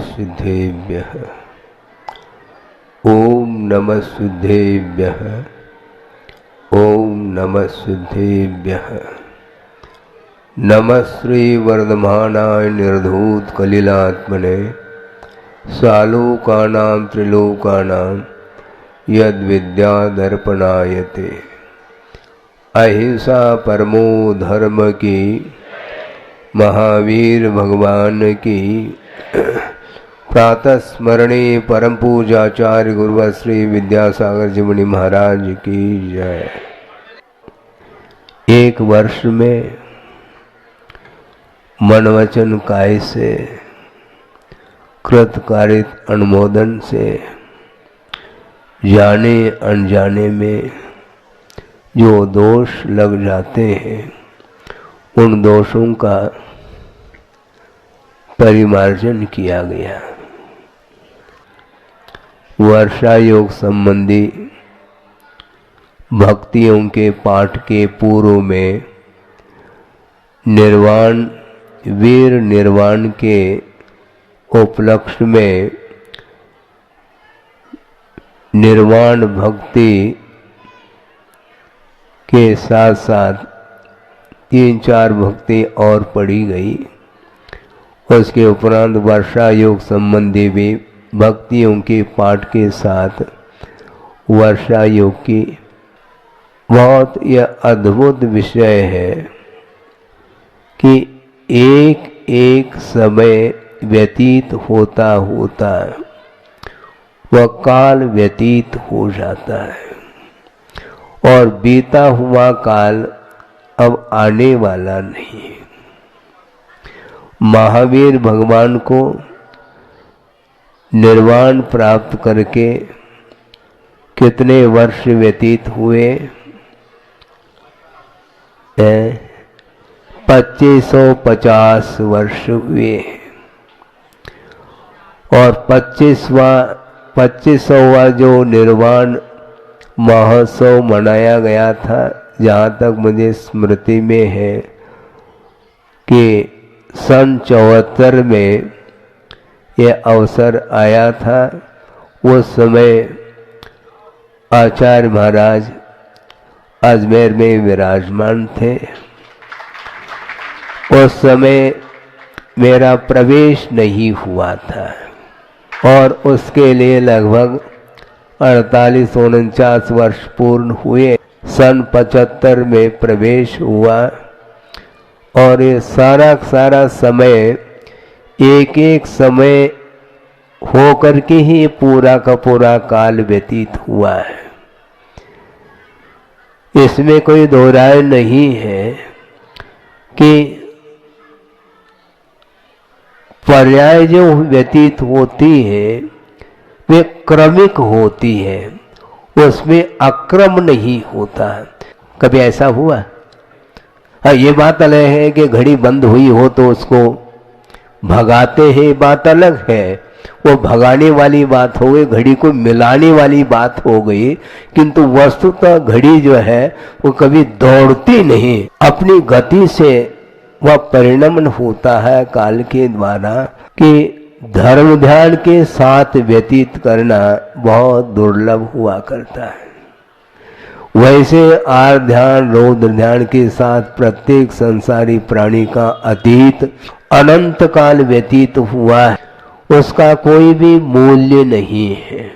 सिद्धेभ्यः। ओम नमः सिद्धेभ्यः। ओम नमः सिद्धेभ्यः। नमः श्री वर्धमानाय निर्धूत कलिलात्मने सालोकानां त्रिलोकानां यद विद्या दर्पणायते। अहिंसा परमो धर्म की महावीर भगवान की प्रातः स्मरणे परम पूजाचार्य गुरुवर श्री विद्यासागर जी मुनि महाराज की जय। एक वर्ष में मन वचन काय से कृत कारित अनुमोदन से जाने अनजाने में जो दोष लग जाते हैं उन दोषों का परिमार्जन किया गया। वर्षा योग संबंधी भक्तियों के पाठ के पूर्व में निर्वाण वीर निर्वाण के उपलक्ष्य में निर्वाण भक्ति के साथ साथ 3-4 भक्ति और पढ़ी गई। उसके उपरांत वर्षा योग संबंधी भी भक्तियों के पाठ के साथ वर्षा योग की बहुत यह अद्भुत विषय है कि एक एक समय व्यतीत होता होता वह काल व्यतीत हो जाता है और बीता हुआ काल अब आने वाला नहीं। महावीर भगवान को निर्वाण प्राप्त करके कितने वर्ष व्यतीत हुए? 2550 वर्ष हुए और 25वां जो निर्वाण महोत्सव मनाया गया था, जहाँ तक मुझे स्मृति में है कि सन 74 में यह अवसर आया था। उस समय आचार्य महाराज अजमेर में विराजमान थे। उस समय मेरा प्रवेश नहीं हुआ था और उसके लिए लगभग 48-49 वर्ष पूर्ण हुए। सन 75 में प्रवेश हुआ और ये सारा समय एक एक समय होकर के ही पूरा का पूरा काल व्यतीत हुआ है। इसमें कोई दो राय नहीं है कि पर्याय जो व्यतीत होती है वे क्रमिक होती है, उसमें अक्रम नहीं होता। कभी ऐसा हुआ? हाँ, ये बात अलग है कि घड़ी बंद हुई हो तो उसको भगाते हैं, बात अलग है। वो भगाने वाली बात हो गई, घड़ी को मिलाने वाली बात हो गई, किंतु वस्तुतः घड़ी जो है वो कभी दौड़ती नहीं, अपनी गति से वह परिणमन होता है काल के द्वारा। कि धर्म ध्यान के साथ व्यतीत करना बहुत दुर्लभ हुआ करता है। वैसे आर ध्यान रौद्र ध्यान के साथ प्रत्येक संसारी प्राणी का अतीत अनंत काल व्यतीत हुआ है, उसका कोई भी मूल्य नहीं है।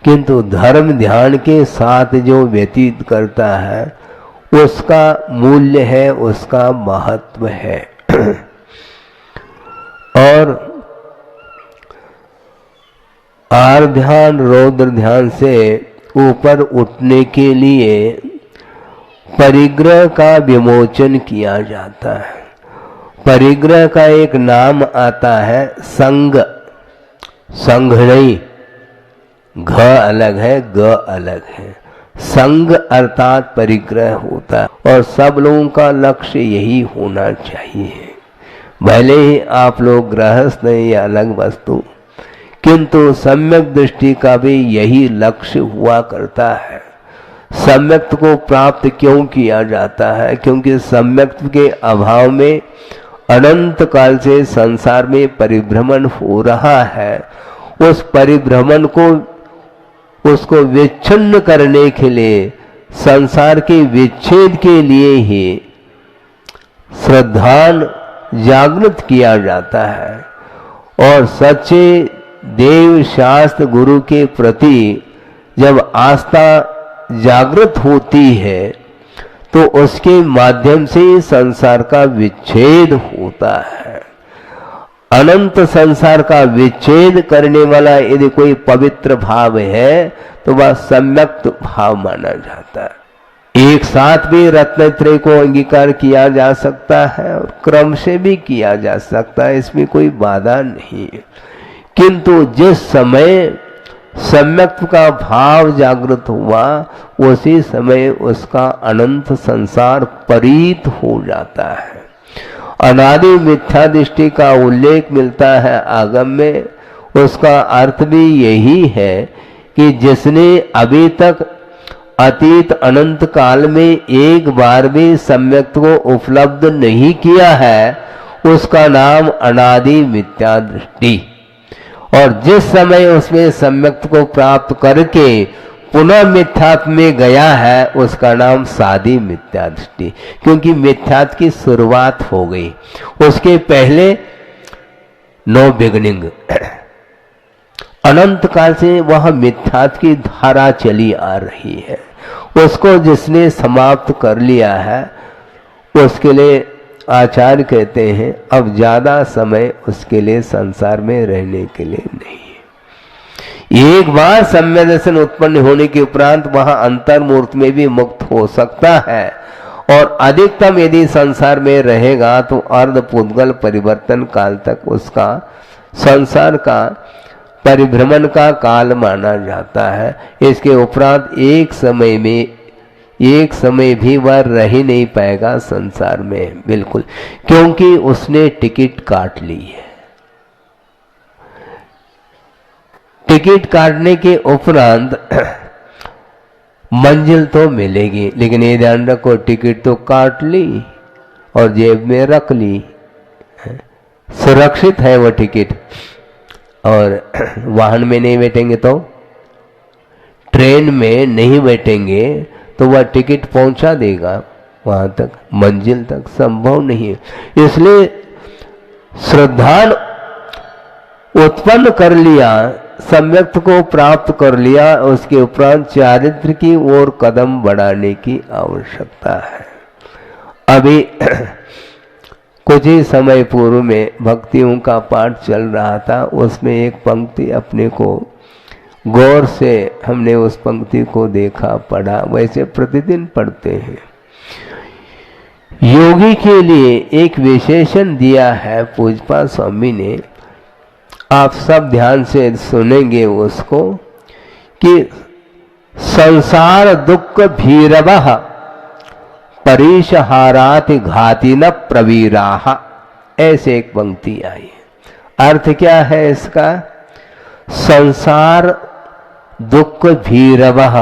किंतु धर्म ध्यान के साथ जो व्यतीत करता है उसका मूल्य है, उसका महत्व है। और आर ध्यान रौद्र ध्यान से ऊपर उठने के लिए परिग्रह का विमोचन किया जाता है। परिग्रह का एक नाम आता है संग। संघ नहीं, घ अलग है, ग अलग है। संग अर्थात परिग्रह होता है और सब लोगों का लक्ष्य यही होना चाहिए। भले ही आप लोग गृहस्थ हैं या अलग वस्तु, किंतु सम्यक दृष्टि का भी यही लक्ष्य हुआ करता है। सम्यक्त को प्राप्त क्यों किया जाता है? क्योंकि सम्यक्त के अभाव में अनंत काल से संसार में परिभ्रमण हो रहा है, उस परिभ्रमण को उसको विच्छिन्न करने के लिए, संसार के विच्छेद के लिए ही श्रद्धान जागृत किया जाता है। और सच्चे देव शास्त्र गुरु के प्रति जब आस्था जागृत होती है तो उसके माध्यम से संसार का विच्छेद होता है। अनंत संसार का विच्छेद करने वाला यदि कोई पवित्र भाव है तो वह सम्यक्त भाव माना जाता है। एक साथ भी रत्नत्रय को अंगीकार किया जा सकता है और क्रम से भी किया जा सकता है, इसमें कोई बाधा नहीं है। किंतु जिस समय सम्यक्त का भाव जागृत हुआ उसी समय उसका अनंत संसार परीत हो जाता है। अनादि मिथ्या दृष्टि का उल्लेख मिलता है आगम में, उसका अर्थ भी यही है कि जिसने अभी तक अतीत अनंत काल में एक बार भी सम्यक्त को उपलब्ध नहीं किया है उसका नाम अनादि मिथ्या दृष्टि, और जिस समय उसमें सम्यक्त को प्राप्त करके पुनः मिथ्यात्व में गया है उसका नाम सादी मिथ्या दृष्टि, क्योंकि मिथ्यात्व की शुरुआत हो गई, उसके पहले नो बिगनिंग। अनंत काल से वह मिथ्यात्व की धारा चली आ रही है, उसको जिसने समाप्त कर लिया है उसके लिए आचार्य कहते हैं अब ज्यादा समय उसके लिए संसार में रहने के लिए नहीं है। एक बार सम्य दर्शन उत्पन्न होने के उपरांत वह अंतर्मूर्त में भी मुक्त हो सकता है, और अधिकतम यदि संसार में रहेगा तो अर्ध पुद्गल परिवर्तन काल तक उसका संसार का परिभ्रमण का काल माना जाता है। इसके उपरांत एक समय भी वह रह ही नहीं पाएगा संसार में बिल्कुल, क्योंकि उसने टिकट काट ली है। टिकट काटने के उपरांत मंजिल तो मिलेगी, लेकिन ये ध्यान रखो टिकट तो काट ली और जेब में रख ली, सुरक्षित है वो टिकट। और वाहन में नहीं बैठेंगे तो, ट्रेन में नहीं बैठेंगे तो वह टिकट पहुंचा देगा वहां तक, मंजिल तक संभव नहीं है। इसलिए श्रद्धान उत्पन्न कर लिया, सम्यक्त को प्राप्त कर लिया, उसके उपरांत चारित्र की ओर कदम बढ़ाने की आवश्यकता है। अभी कुछ ही समय पूर्व में भक्तियों का पाठ चल रहा था, उसमें एक पंक्ति अपने को गौर से हमने उस पंक्ति को देखा, पढ़ा, वैसे प्रतिदिन पढ़ते हैं। योगी के लिए एक विशेषण दिया है पूज्यपाद स्वामी ने, आप सब ध्यान से सुनेंगे उसको, कि संसार दुख भीरवः परिशहाराति घाति न प्रवीराः, ऐसे एक पंक्ति आई है। अर्थ क्या है इसका? संसार दुख भीरवः,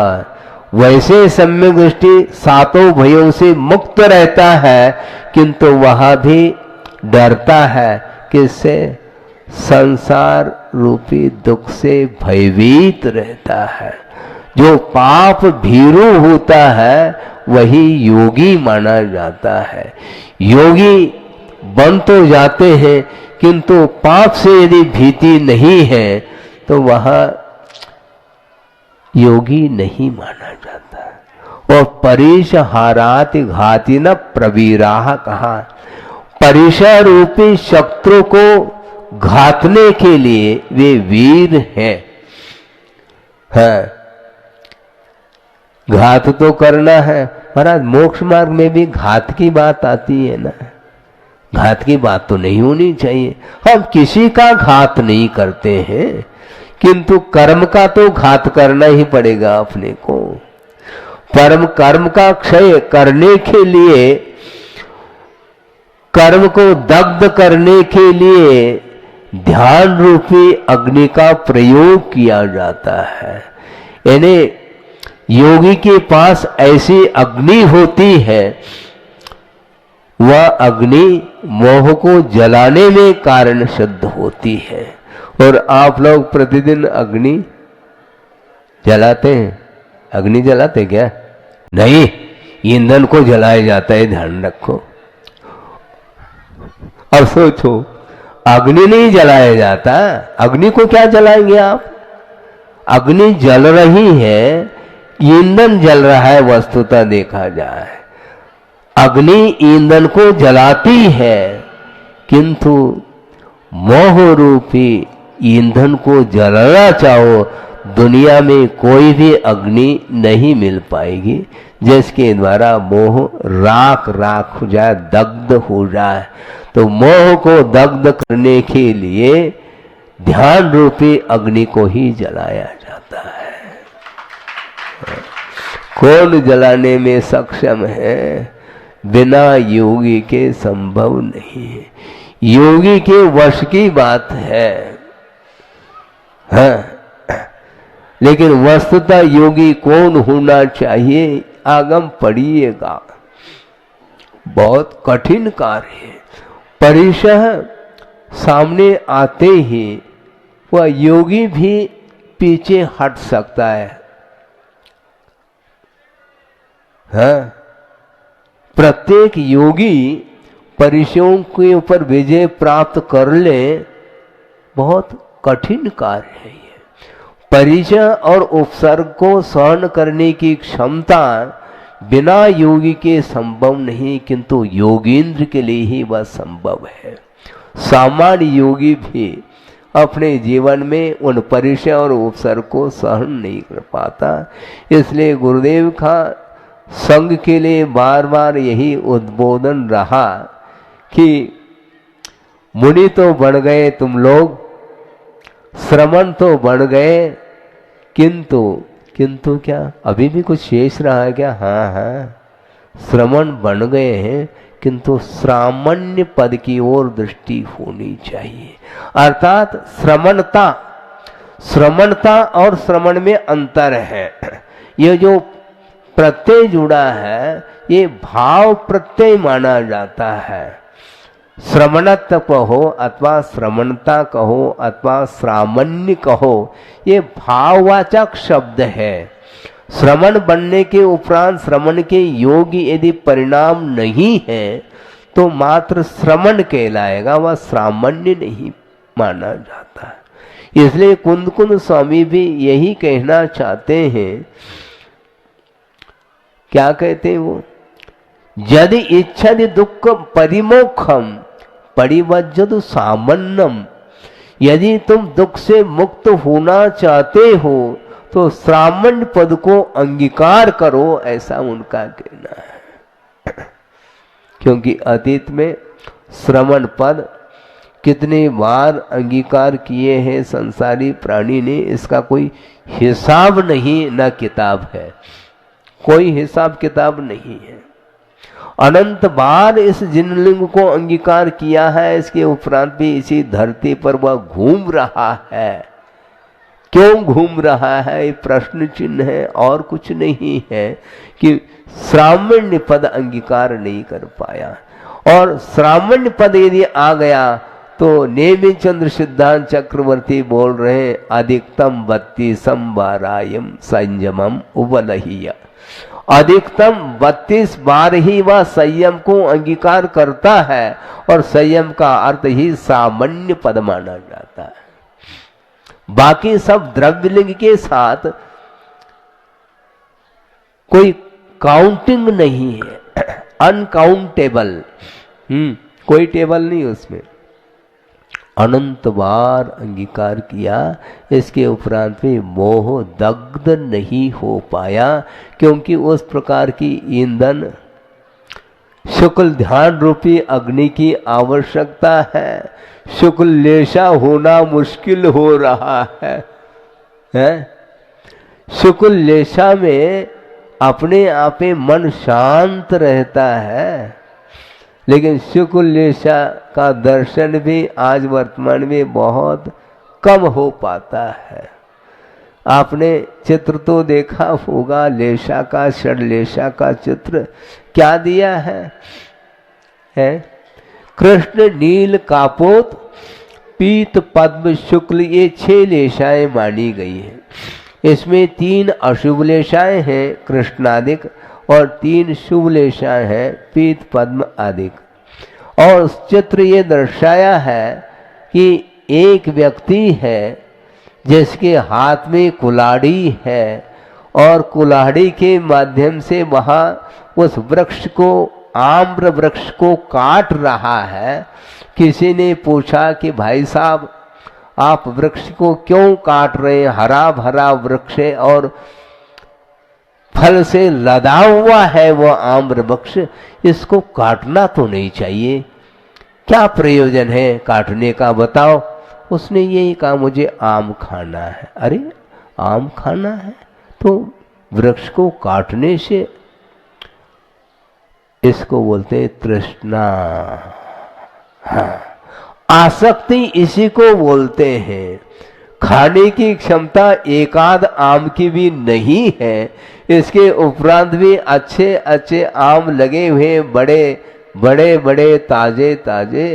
वैसे सम्यक दृष्टि सातों भयों से मुक्त रहता है, किंतु वह भी डरता है किससे? संसार रूपी दुख से भयभीत रहता है। जो पाप भीरू होता है वही योगी माना जाता है। योगी बन तो जाते हैं, किंतु पाप से यदि भीति नहीं है तो वह योगी नहीं माना जाता। और परिशहाराति घाति न प्रवीराः कहा, परिशा रूपी शत्रु को घातने के लिए वे वीर हैं। हाँ, घात तो करना है महाराज, मोक्ष मार्ग में भी घात की बात आती है ना, घात की बात तो नहीं होनी चाहिए। हम किसी का घात नहीं करते हैं, किंतु कर्म का तो घात करना ही पड़ेगा अपने को। कर्म का क्षय करने के लिए, कर्म को दग्ध करने के लिए ध्यान रूपी अग्नि का प्रयोग किया जाता है। यानी योगी के पास ऐसी अग्नि होती है, वह अग्नि मोह को जलाने में कारण सिद्ध होती है। और आप लोग प्रतिदिन अग्नि जलाते हैं? अग्नि जलाते क्या? नहीं, ईंधन को जलाया जाता है, ध्यान रखो। अब सोचो, अग्नि नहीं जलाया जाता, अग्नि को क्या जलाएंगे आप? अग्नि जल रही है, ईंधन जल रहा है, वस्तुतः देखा जाए अग्नि ईंधन को जलाती है, किंतु मोह रूपी ईंधन को जलाना चाहो, दुनिया में कोई भी अग्नि नहीं मिल पाएगी जिसके द्वारा मोह राख राख हो जाए, दग्ध हो जाए। तो मोह को दग्ध करने के लिए ध्यान रूपी अग्नि को ही जलाया जाता है। कौन जलाने में सक्षम है? बिना योगी के संभव नहीं है। योगी के वश की बात है, हाँ, लेकिन वस्तुतः योगी कौन होना चाहिए? आगम पढ़िएगा, बहुत कठिन कार्य है। परिशह सामने आते ही वह योगी भी पीछे हट सकता है, हाँ। प्रत्येक योगी परिचयों के ऊपर विजय प्राप्त कर ले, बहुत कठिन कार्य है ये। परिचय और उपसर्ग को सहन करने की क्षमता बिना योगी के संभव नहीं, किंतु योगींद्र के लिए ही वह संभव है। सामान्य योगी भी अपने जीवन में उन परिचय और उपसर्ग को सहन नहीं कर पाता। इसलिए गुरुदेव का संघ के लिए बार बार यही उद्बोधन रहा कि मुनि तो बन गए तुम लोग, श्रमण तो बन गए, किंतु क्या अभी भी कुछ शेष रहा है क्या? हाँ हाँ, श्रमण बन गए हैं, किंतु श्रामण्य पद की ओर दृष्टि होनी चाहिए। अर्थात श्रमणता और श्रमण में अंतर है। ये जो प्रत्यय जुड़ा है, ये भाव प्रत्यय माना जाता है। श्रमणत्व कहो अथवा श्रमणता कहो अथवा श्रामण्य कहो, ये भाववाचक शब्द है। श्रमण बनने के उपरांत श्रमण के योग्य यदि परिणाम नहीं है तो मात्र श्रमण कहलाएगा, वह श्रामण्य नहीं माना जाता है। इसलिए कुंद स्वामी भी यही कहना चाहते हैं। क्या कहते हैं वो? यदि इच्छति दुख परिमोक्षम परिवज्जतु सामन्नम, यदि तुम दुख से मुक्त होना चाहते हो तो श्रामण्य पद को अंगीकार करो, ऐसा उनका कहना है। क्योंकि अतीत में श्रमण पद कितने बार अंगीकार किए हैं संसारी प्राणी ने, इसका कोई हिसाब नहीं, न किताब है, कोई हिसाब किताब नहीं है। अनंत बार इस जिनलिंग को अंगीकार किया है, इसके उपरांत भी इसी धरती पर वह घूम रहा है। क्यों घूम रहा है? ये प्रश्न चिन्ह है, और कुछ नहीं है कि श्रामण्य पद अंगीकार नहीं कर पाया। और श्रामण्य पद यदि आ गया तो नेमित चंद्र सिद्धांत चक्रवर्ती बोल रहे हैं, अधिकतम 32 वारायम संयमम उबलहिया। अधिकतम 32 बार ही वह संयम को अंगीकार करता है, और संयम का अर्थ ही सामान्य पद माना जाता है। बाकी सब द्रव्यलिंग के साथ कोई काउंटिंग नहीं है, अनकाउंटेबल, कोई टेबल नहीं उसमें। अनंत बार अंगीकार किया, इसके उपरांत भी मोह दग्ध नहीं हो पाया, क्योंकि उस प्रकार की ईंधन शुक्ल ध्यान रूपी अग्नि की आवश्यकता है। शुक्ल लेशा होना मुश्किल हो रहा है? शुक्ल लेशा में अपने आप मन शांत रहता है, लेकिन शुक्ल लेशा का दर्शन भी आज वर्तमान में बहुत कम हो पाता है। आपने चित्र तो देखा होगा लेशा का, षड लेशा का चित्र क्या दिया है? कृष्ण, नील, कापोत, पीत, पद्म, शुक्ल, ये 6 लेशाएं मानी गई हैं। इसमें 3 अशुभ लेशाएं हैं कृष्णादिक और 3 शुभ लेशाएं हैं पीत, पद्म आदिक। और उस चित्र ये दर्शाया है कि एक व्यक्ति है जिसके हाथ में कुल्हाड़ी है और कुल्हाड़ी के माध्यम से वहाँ उस वृक्ष को, आम्र वृक्ष को काट रहा है। किसी ने पूछा कि भाई साहब आप वृक्ष को क्यों काट रहे हैं, हरा भरा वृक्ष है और फल से लदा हुआ है वो आम्र वृक्ष, इसको काटना तो नहीं चाहिए, क्या प्रयोजन है काटने का बताओ। उसने यही कहा मुझे आम खाना है। अरे आम खाना है तो वृक्ष को काटने से, इसको बोलते हैं तृष्णा। हाँ, आसक्ति इसी को बोलते हैं। खाने की क्षमता एकाध आम की भी नहीं है, इसके उपरांत भी अच्छे अच्छे आम लगे हुए, बड़े बड़े बड़े ताजे ताजे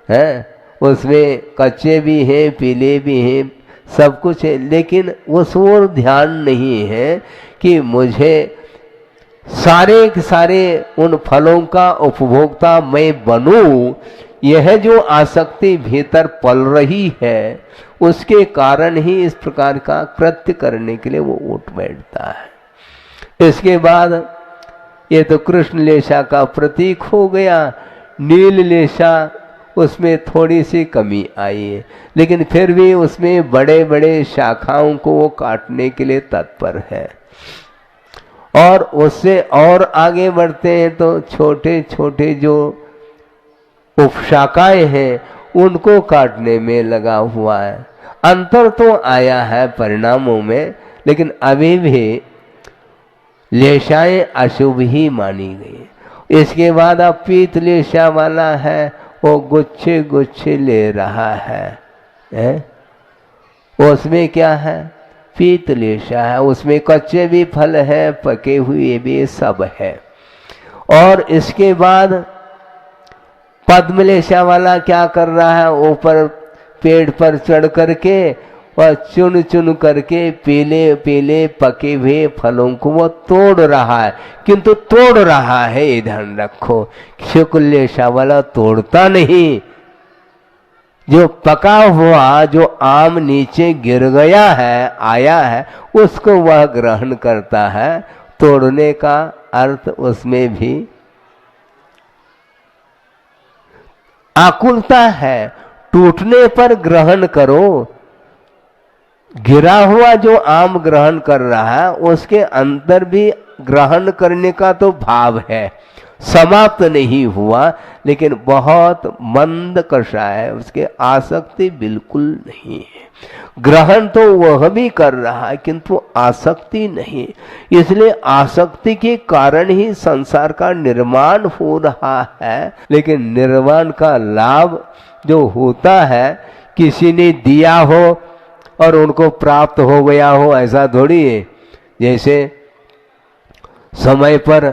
हैं, उसमें कच्चे भी हैं, पीले भी हैं, सब कुछ है, लेकिन उस ओर ध्यान नहीं है कि मुझे सारे के सारे उन फलों का उपभोक्ता मैं बनूं। यह जो आसक्ति भीतर पल रही है उसके कारण ही इस प्रकार का कृत्य करने के लिए वो उठ बैठता है। इसके बाद ये तो कृष्ण लेशा का प्रतीक हो गया। नील लेशा, उसमें थोड़ी सी कमी आई है, लेकिन फिर भी उसमें बड़े बड़े शाखाओं को वो काटने के लिए तत्पर है। और उससे और आगे बढ़ते हैं तो छोटे छोटे जो उपशाखाएं हैं उनको काटने में लगा हुआ है। अंतर तो आया है परिणामों में, लेकिन अभी भी लेशाएं अशुभ ही मानी गई। इसके बाद अब पीत लेशा वाला है, वो गुच्छे गुच्छे ले रहा है? उसमें क्या है? पीत लेशा है, उसमें कच्चे भी फल है, पके हुए भी सब है। और इसके बाद पद्मलेशा वाला क्या कर रहा है? ऊपर पेड़ पर चढ़ करके और चुन चुन करके पीले पीले पके हुए फलों को वो तोड़ रहा है, किंतु तोड़ रहा है, ये ध्यान रखो। शुक्ल लेशा वाला तोड़ता नहीं, जो पका हुआ जो आम नीचे गिर गया है, आया है, उसको वह ग्रहण करता है। तोड़ने का अर्थ उसमें भी आकुलता है, टूटने पर ग्रहण करो। गिरा हुआ जो आम ग्रहण कर रहा है उसके अंदर भी ग्रहण करने का तो भाव है, समाप्त नहीं हुआ, लेकिन बहुत मंद कषा है, उसके आसक्ति बिल्कुल नहीं है। ग्रहण तो वह भी कर रहा है किंतु आसक्ति नहीं, इसलिए आसक्ति के कारण ही संसार का निर्माण हो रहा है। लेकिन निर्माण का लाभ जो होता है, किसी ने दिया हो और उनको प्राप्त हो गया हो, ऐसा थोड़ी है। जैसे समय पर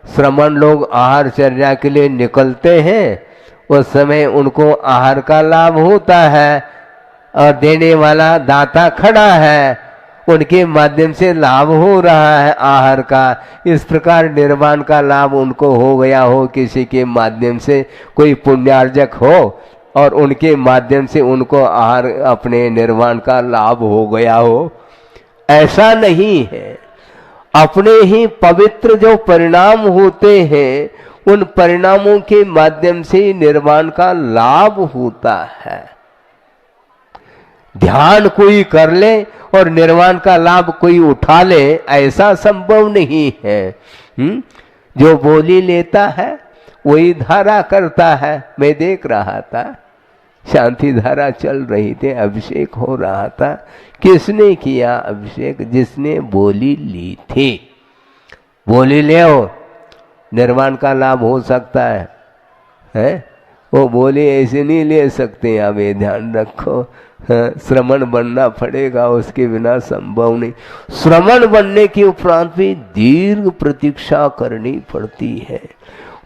श्रमण लोग आहार चर्या के लिए निकलते हैं, उस समय उनको आहार का लाभ होता है और देने वाला दाता खड़ा है, उनके माध्यम से लाभ हो रहा है आहार का। इस प्रकार निर्वाण का लाभ उनको हो गया हो, किसी के माध्यम से कोई पुण्यार्जक हो और उनके माध्यम से उनको आहार अपने निर्वाण का लाभ हो गया हो, ऐसा नहीं है। अपने ही पवित्र जो परिणाम होते हैं उन परिणामों के माध्यम से निर्वाण का लाभ होता है। ध्यान कोई कर ले और निर्वाण का लाभ कोई उठा ले, ऐसा संभव नहीं है। जो बोली लेता है वही धारा करता है। मैं देख रहा था, शांति धारा चल रही थी, अभिषेक हो रहा था। किसने किया अभिषेक? जिसने बोली ली थी। बोली ले हो, निर्वाण का लाभ हो सकता है? वो बोली ऐसे नहीं ले सकते। अब ये ध्यान रखो, श्रमण बनना पड़ेगा, उसके बिना संभव नहीं। श्रमण बनने के उपरांत भी दीर्घ प्रतीक्षा करनी पड़ती है।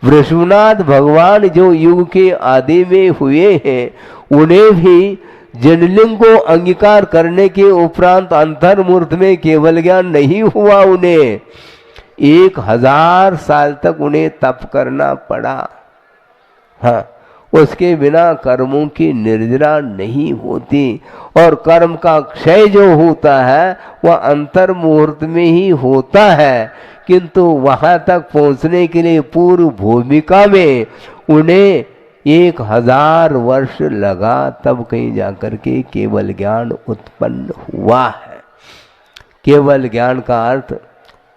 वृषभनाथ भगवान जो युग के आदि में हुए हैं उन्हें भी जनलिंग को अंगीकार करने के उपरांत अंतर्मूर्त में केवल ज्ञान नहीं हुआ। उन्हें 1000 साल तक उन्हें तप करना पड़ा। हाँ, उसके बिना कर्मों की निर्जरा नहीं होती और कर्म का क्षय जो होता है वह अंतर मुहूर्त में ही होता है, किंतु वहां तक पहुंचने के लिए पूर्व भूमिका में उन्हें 1000 वर्ष लगा, तब कहीं जाकर के केवल ज्ञान उत्पन्न हुआ है। केवल ज्ञान का अर्थ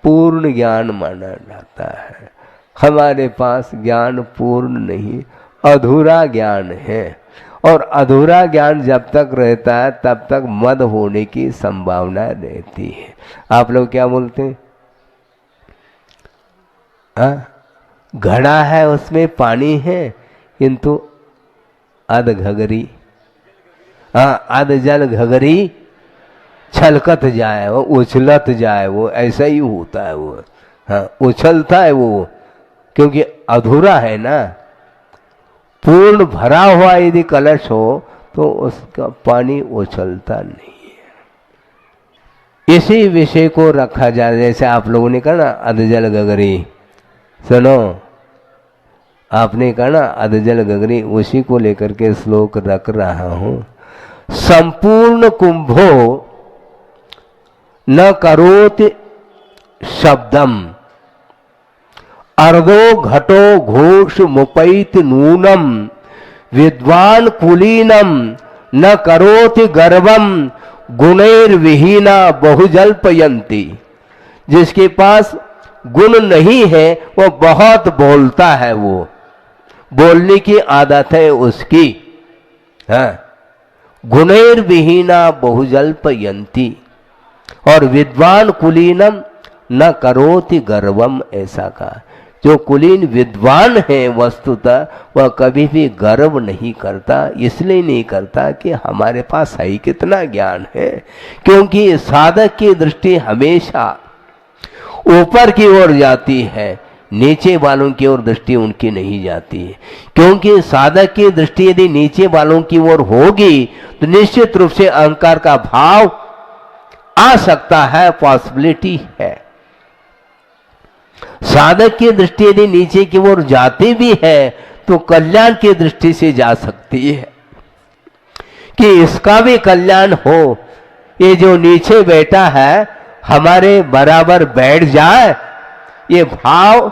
पूर्ण ज्ञान माना जाता है। हमारे पास ज्ञान पूर्ण नहीं, अधूरा ज्ञान है, और अधूरा ज्ञान जब तक रहता है तब तक मद होने की संभावना रहती है। आप लोग क्या बोलते हैं? घड़ा है, उसमें पानी है, किंतु अध घगरी, अध जल घगरी छलकत जाए, वो उछलत जाए, वो ऐसा ही होता है। वो उछलता है वो, क्योंकि अधूरा है ना। पूर्ण भरा हुआ यदि कलश हो तो उसका पानी उछलता नहीं है। इसी विषय को रखा जाए, जैसे आप लोगों ने कहा ना अधजल गगरी, सुनो, आपने कहा ना अधजल गगरी, उसी को लेकर के श्लोक रख रहा हूं। संपूर्ण कुंभो न करोति शब्दम, अर्धो घटो घोष मुपैत नूनम, विद्वान कुलीनम न करोति गर्वम, गुणैर्विहीना बहुजल्पयन्ति। जिसके पास गुण नहीं है वो बहुत बोलता है, वो बोलने की आदत है उसकी। गुणैर्विहीना बहुजल्पयन्ति, और विद्वान कुलीनम न करोति गर्वम, ऐसा कहा। जो कुलीन विद्वान है वस्तुतः वह कभी भी गर्व नहीं करता। इसलिए नहीं करता कि हमारे पास है कितना ज्ञान है, क्योंकि साधक की दृष्टि हमेशा ऊपर की ओर जाती है, नीचे वालों की ओर दृष्टि उनकी नहीं जाती है। क्योंकि साधक की दृष्टि यदि नीचे वालों की ओर होगी तो निश्चित रूप से अहंकार का भाव आ सकता है, पॉसिबिलिटी है। साधक की दृष्टि यदि नीचे की ओर जाती भी है तो कल्याण की दृष्टि से जा सकती है कि इसका भी कल्याण हो। ये जो नीचे बैठा है हमारे बराबर बैठ जाए, ये भाव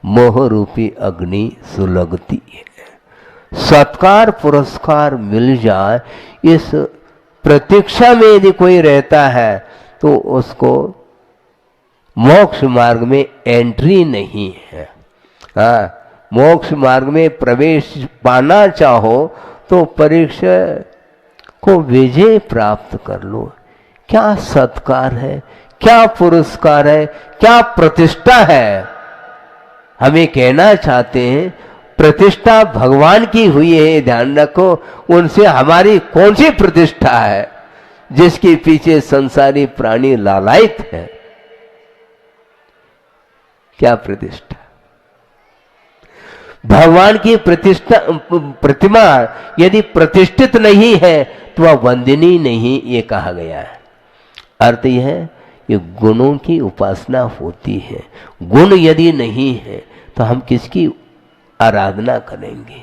मोह रूपी अग्नि सुलगती है। सत्कार पुरस्कार मिल जाए, इस प्रतीक्षा में यदि कोई रहता है तो उसको मोक्ष मार्ग में एंट्री नहीं है। मोक्ष मार्ग में प्रवेश पाना चाहो तो परीक्षा को विजय प्राप्त कर लो। क्या सत्कार है, क्या पुरस्कार है, क्या प्रतिष्ठा है। हमें कहना चाहते हैं प्रतिष्ठा भगवान की हुई है, ध्यान रखो। उनसे हमारी कौन सी प्रतिष्ठा है जिसके पीछे संसारी प्राणी लालायित है? क्या प्रतिष्ठा? भगवान की प्रतिमा यदि प्रतिष्ठित नहीं है तो वह वंदनीय नहीं, ये कहा गया है। अर्थ यह है कि गुणों की उपासना होती है। गुण यदि नहीं है तो हम किसकी आराधना करेंगे?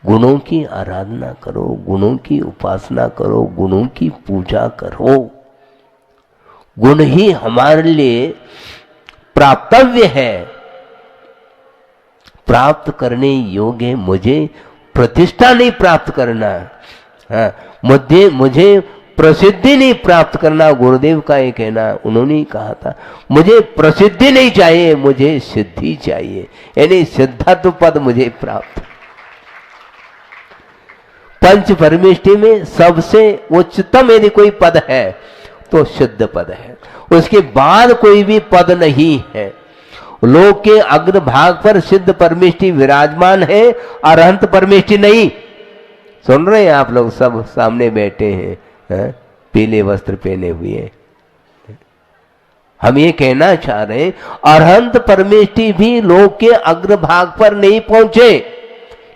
गुणों की आराधना करो, गुणों की उपासना करो, गुणों की पूजा करो। गुण ही हमारे लिए प्राप्तव्य है, प्राप्त करने योग्य है। मुझे प्रतिष्ठा नहीं प्राप्त करना, मुझे प्रसिद्धि नहीं प्राप्त करना। गुरुदेव का ये कहना, उन्होंने ही कहा था मुझे प्रसिद्धि नहीं चाहिए, मुझे सिद्धि चाहिए, यानी सिद्धत्व पद मुझे प्राप्त। पंच परमेष्टि में सबसे उच्चतम यदि कोई पद है तो सिद्ध पद है, उसके बाद कोई भी पद नहीं है। लोक के अग्र भाग पर सिद्ध परमेष्टि विराजमान है, अरहंत परमेष्टि नहीं। सुन रहे हैं आप लोग? सब सामने बैठे हैं, पीले वस्त्र पहने हुए, हम ये कहना चाह रहे हैं अरहंत परमेष्टि भी लोक के अग्रभाग पर नहीं पहुंचे।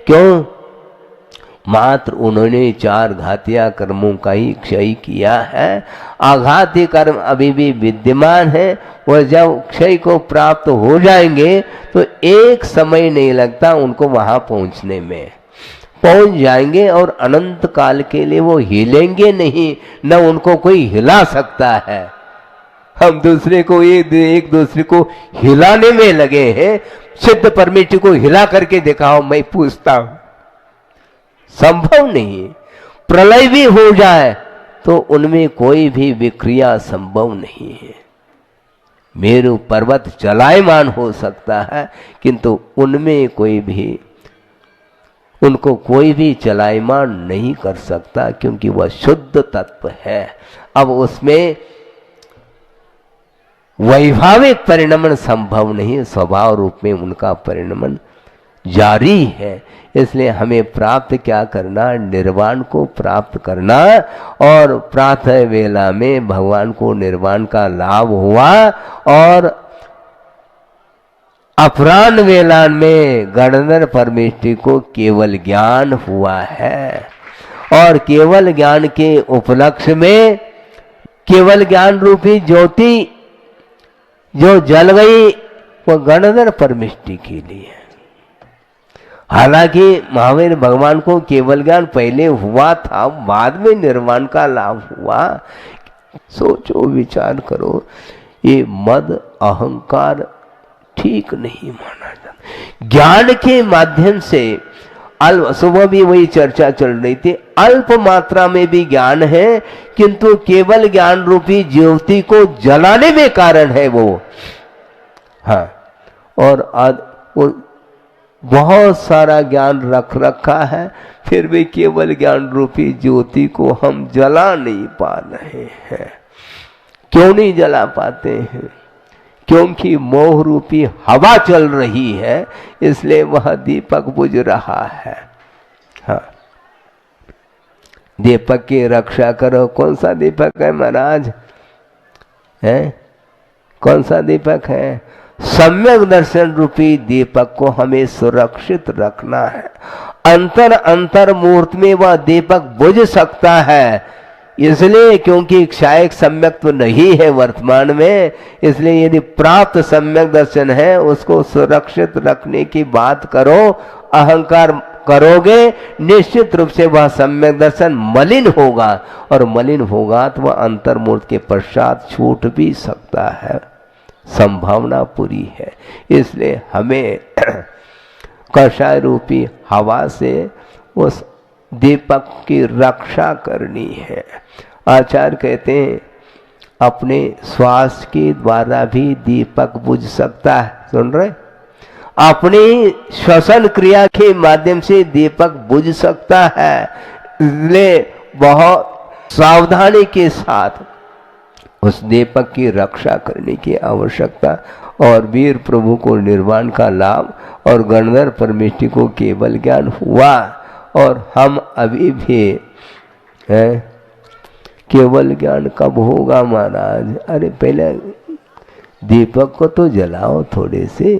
क्यों? मात्र उन्होंने 4 घातिया कर्मों का ही क्षय किया है। आघाती कर्म अभी भी विद्यमान है और जब क्षय को प्राप्त हो जाएंगे तो एक समय नहीं लगता उनको वहां पहुंचने में, पहुंच जाएंगे और अनंत काल के लिए वो हिलेंगे नहीं, न उनको कोई हिला सकता है। हम दूसरे को एक दूसरे को हिलाने में लगे हैं, सिद्ध परमेष्टि को हिला करके दिखाओ, मैं पूछता हूं, संभव नहीं। प्रलय भी हो जाए तो उनमें कोई भी विक्रिया संभव नहीं है। मेरु पर्वत चलायमान हो सकता है किंतु उनमें कोई भी, उनको कोई भी चलायमान नहीं कर सकता क्योंकि वह शुद्ध तत्व है। अब उसमें वैभाविक परिणमन संभव नहीं, स्वभाव रूप में उनका परिणमन जारी है। इसलिए हमें प्राप्त क्या करना? निर्वाण को प्राप्त करना। और प्रातः वेला में भगवान को निर्वाण का लाभ हुआ और अपराह्न वेला में गणधर परमेष्टि को केवल ज्ञान हुआ है। और केवल ज्ञान के उपलक्ष्य में केवल ज्ञान रूपी ज्योति जो जल गई वो गणधर परमेष्टि के लिए। हालांकि महावीर भगवान को केवल ज्ञान पहले हुआ था, बाद में निर्वाण का लाभ हुआ। सोचो, विचार करो, ये मद अहंकार ठीक नहीं माना जाता। ज्ञान के माध्यम से अल्प, सुबह भी वही चर्चा चल रही थी, अल्प मात्रा में भी ज्ञान है किंतु केवल ज्ञान रूपी ज्योति को जलाने में कारण है वो। हाँ, और वो बहुत सारा ज्ञान रख रखा है, फिर भी केवल ज्ञान रूपी ज्योति को हम जला नहीं पा रहे हैं। क्यों नहीं जला पाते हैं? क्योंकि मोह रूपी हवा चल रही है, इसलिए वह दीपक बुझ रहा है। हाँ, दीपक की रक्षा करो। कौन सा दीपक है महाराज? है कौन सा दीपक है? सम्यक दर्शन रूपी दीपक को हमें सुरक्षित रखना है। अंतर मुहूर्त में वह दीपक बुझ सकता है, इसलिए क्योंकि क्षायक सम्यक तो नहीं है वर्तमान में। इसलिए यदि प्राप्त सम्यक दर्शन है उसको सुरक्षित रखने की बात करो। अहंकार करोगे निश्चित रूप से वह सम्यक दर्शन मलिन होगा, और मलिन होगा तो वह अंतर्मूर्त के पश्चात छूट भी सकता है, संभावना पूरी है। इसलिए हमें कषाय रूपी हवा से उस दीपक की रक्षा करनी है। आचार्य कहते हैं अपने श्वास के द्वारा भी दीपक बुझ सकता है। सुन रहे? अपनी श्वसन क्रिया के माध्यम से दीपक बुझ सकता है। इसलिए बहुत सावधानी के साथ उस दीपक की रक्षा करने की आवश्यकता। और वीर प्रभु को निर्वाण का लाभ और गणधर परमेष्टि को केवल ज्ञान हुआ, और हम अभी भी है। केवल ज्ञान कब होगा महाराज? अरे पहले दीपक को तो जलाओ थोड़े से।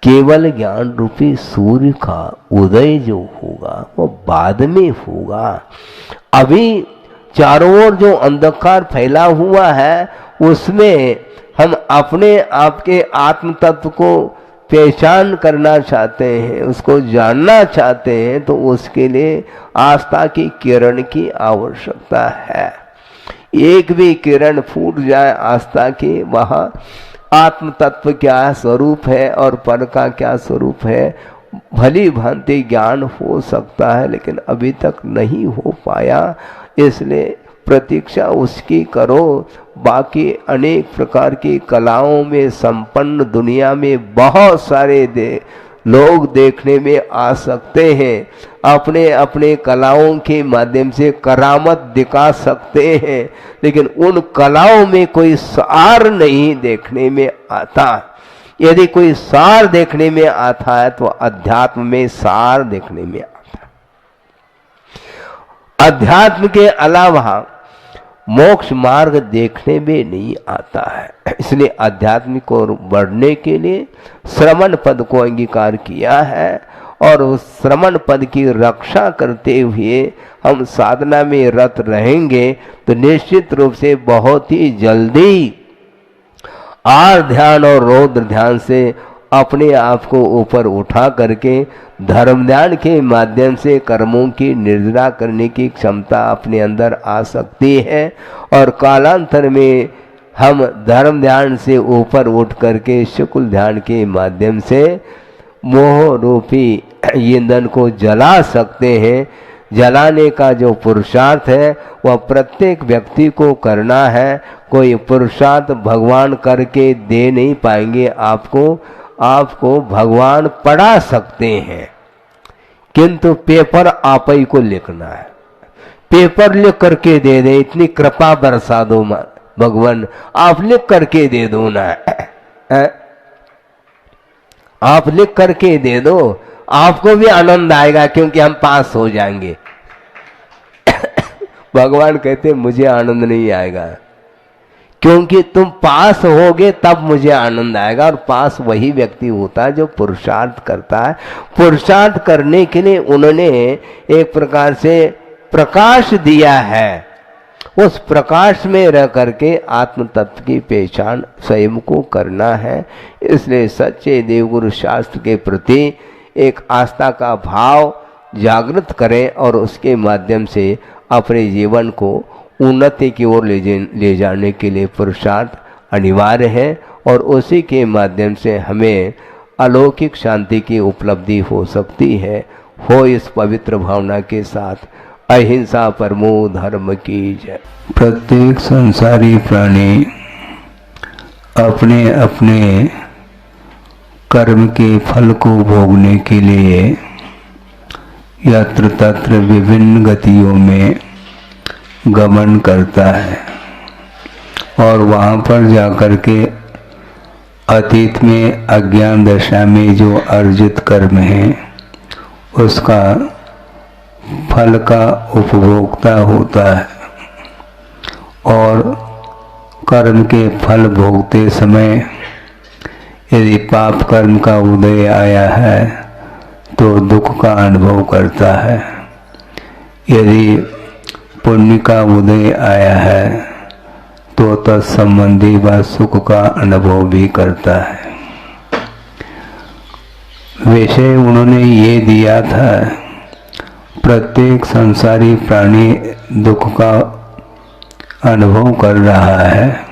केवल ज्ञान रूपी सूर्य का उदय जो होगा वो बाद में होगा। अभी चारों ओर जो अंधकार फैला हुआ है उसमें हम अपने आप के आत्म तत्व को पहचान करना चाहते हैं, उसको जानना चाहते हैं, तो उसके लिए आस्था की किरण की आवश्यकता है। एक भी किरण फूट जाए आस्था की, वहाँ आत्म तत्व क्या स्वरूप है और पर का क्या स्वरूप है भली भांति ज्ञान हो सकता है, लेकिन अभी तक नहीं हो पाया। इसलिए प्रतीक्षा उसकी करो। बाकी अनेक प्रकार की कलाओं में संपन्न दुनिया में बहुत सारे लोग देखने में आ सकते हैं, अपने अपने कलाओं के माध्यम से करामत दिखा सकते हैं, लेकिन उन कलाओं में कोई सार नहीं देखने में आता। यदि कोई सार देखने में आता है तो अध्यात्म में सार देखने में आता। अध्यात्म के अलावा मोक्ष मार्ग देखने में नहीं आता है। इसलिए आध्यात्मिक और बढ़ने के लिए श्रवण पद को अंगीकार किया है और उस श्रवण पद की रक्षा करते हुए हम साधना में रत रहेंगे तो निश्चित रूप से बहुत ही जल्दी आर ध्यान और रौद्र ध्यान से अपने आप को ऊपर उठा करके धर्म ध्यान के माध्यम से कर्मों की निर्जरा करने की क्षमता अपने अंदर आ सकती है और कालांतर में हम धर्म ध्यान से ऊपर उठ करके शुक्ल ध्यान के माध्यम से मोह रूपी ईंधन को जला सकते हैं। जलाने का जो पुरुषार्थ है वह प्रत्येक व्यक्ति को करना है। कोई पुरुषार्थ भगवान करके दे नहीं पाएंगे आपको भगवान पढ़ा सकते हैं, किंतु पेपर आप ही को लिखना है। पेपर लिख करके दे दे, इतनी कृपा बरसा दो भगवान, आप लिख करके दे दो ना, आप लिख करके दे दो, आपको भी आनंद आएगा क्योंकि हम पास हो जाएंगे। भगवान कहते मुझे आनंद नहीं आएगा, क्योंकि तुम पास होगे तब मुझे आनंद आएगा। और पास वही व्यक्ति होता है जो पुरुषार्थ करता है। पुरुषार्थ करने के लिए उन्होंने एक प्रकार से प्रकाश दिया है, उस प्रकाश में रह करके आत्म तत्व की पहचान स्वयं को करना है। इसलिए सच्चे देवगुरु शास्त्र के प्रति एक आस्था का भाव जागृत करें और उसके माध्यम से अपने जीवन को उन्नति की ओर ले जाने के लिए पुरुषार्थ अनिवार्य है और उसी के माध्यम से हमें अलौकिक शांति की उपलब्धि हो सकती है। हो इस पवित्र भावना के साथ अहिंसा परमो धर्म की जय। प्रत्येक संसारी प्राणी अपने अपने कर्म के फल को भोगने के लिए यत्र तत्र विभिन्न गतियों में गमन करता है और वहाँ पर जाकर के अतीत में अज्ञान दशा में जो अर्जित कर्म है उसका फल का उपभोक्ता होता है और कर्म के फल भोगते समय यदि पाप कर्म का उदय आया है तो दुख का अनुभव करता है, यदि पुण्य का उदय आया है तो तत्संबंधी व सुख का अनुभव भी करता है। विषय उन्होंने ये दिया था, प्रत्येक संसारी प्राणी दुख का अनुभव कर रहा है।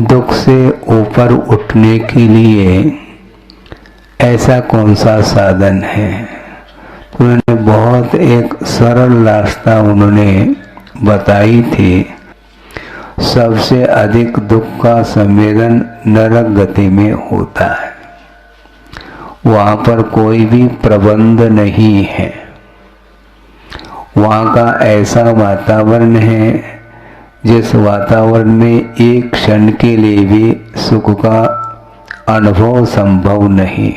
दुख से ऊपर उठने के लिए ऐसा कौन सा साधन है? तो उन्होंने बहुत एक सरल रास्ता उन्होंने बताई थी। सबसे अधिक दुख का संवेदन नरक गति में होता है, वहाँ पर कोई भी प्रबंध नहीं है। वहाँ का ऐसा वातावरण है जिस वातावरण में एक क्षण के लिए भी सुख का अनुभव संभव नहीं।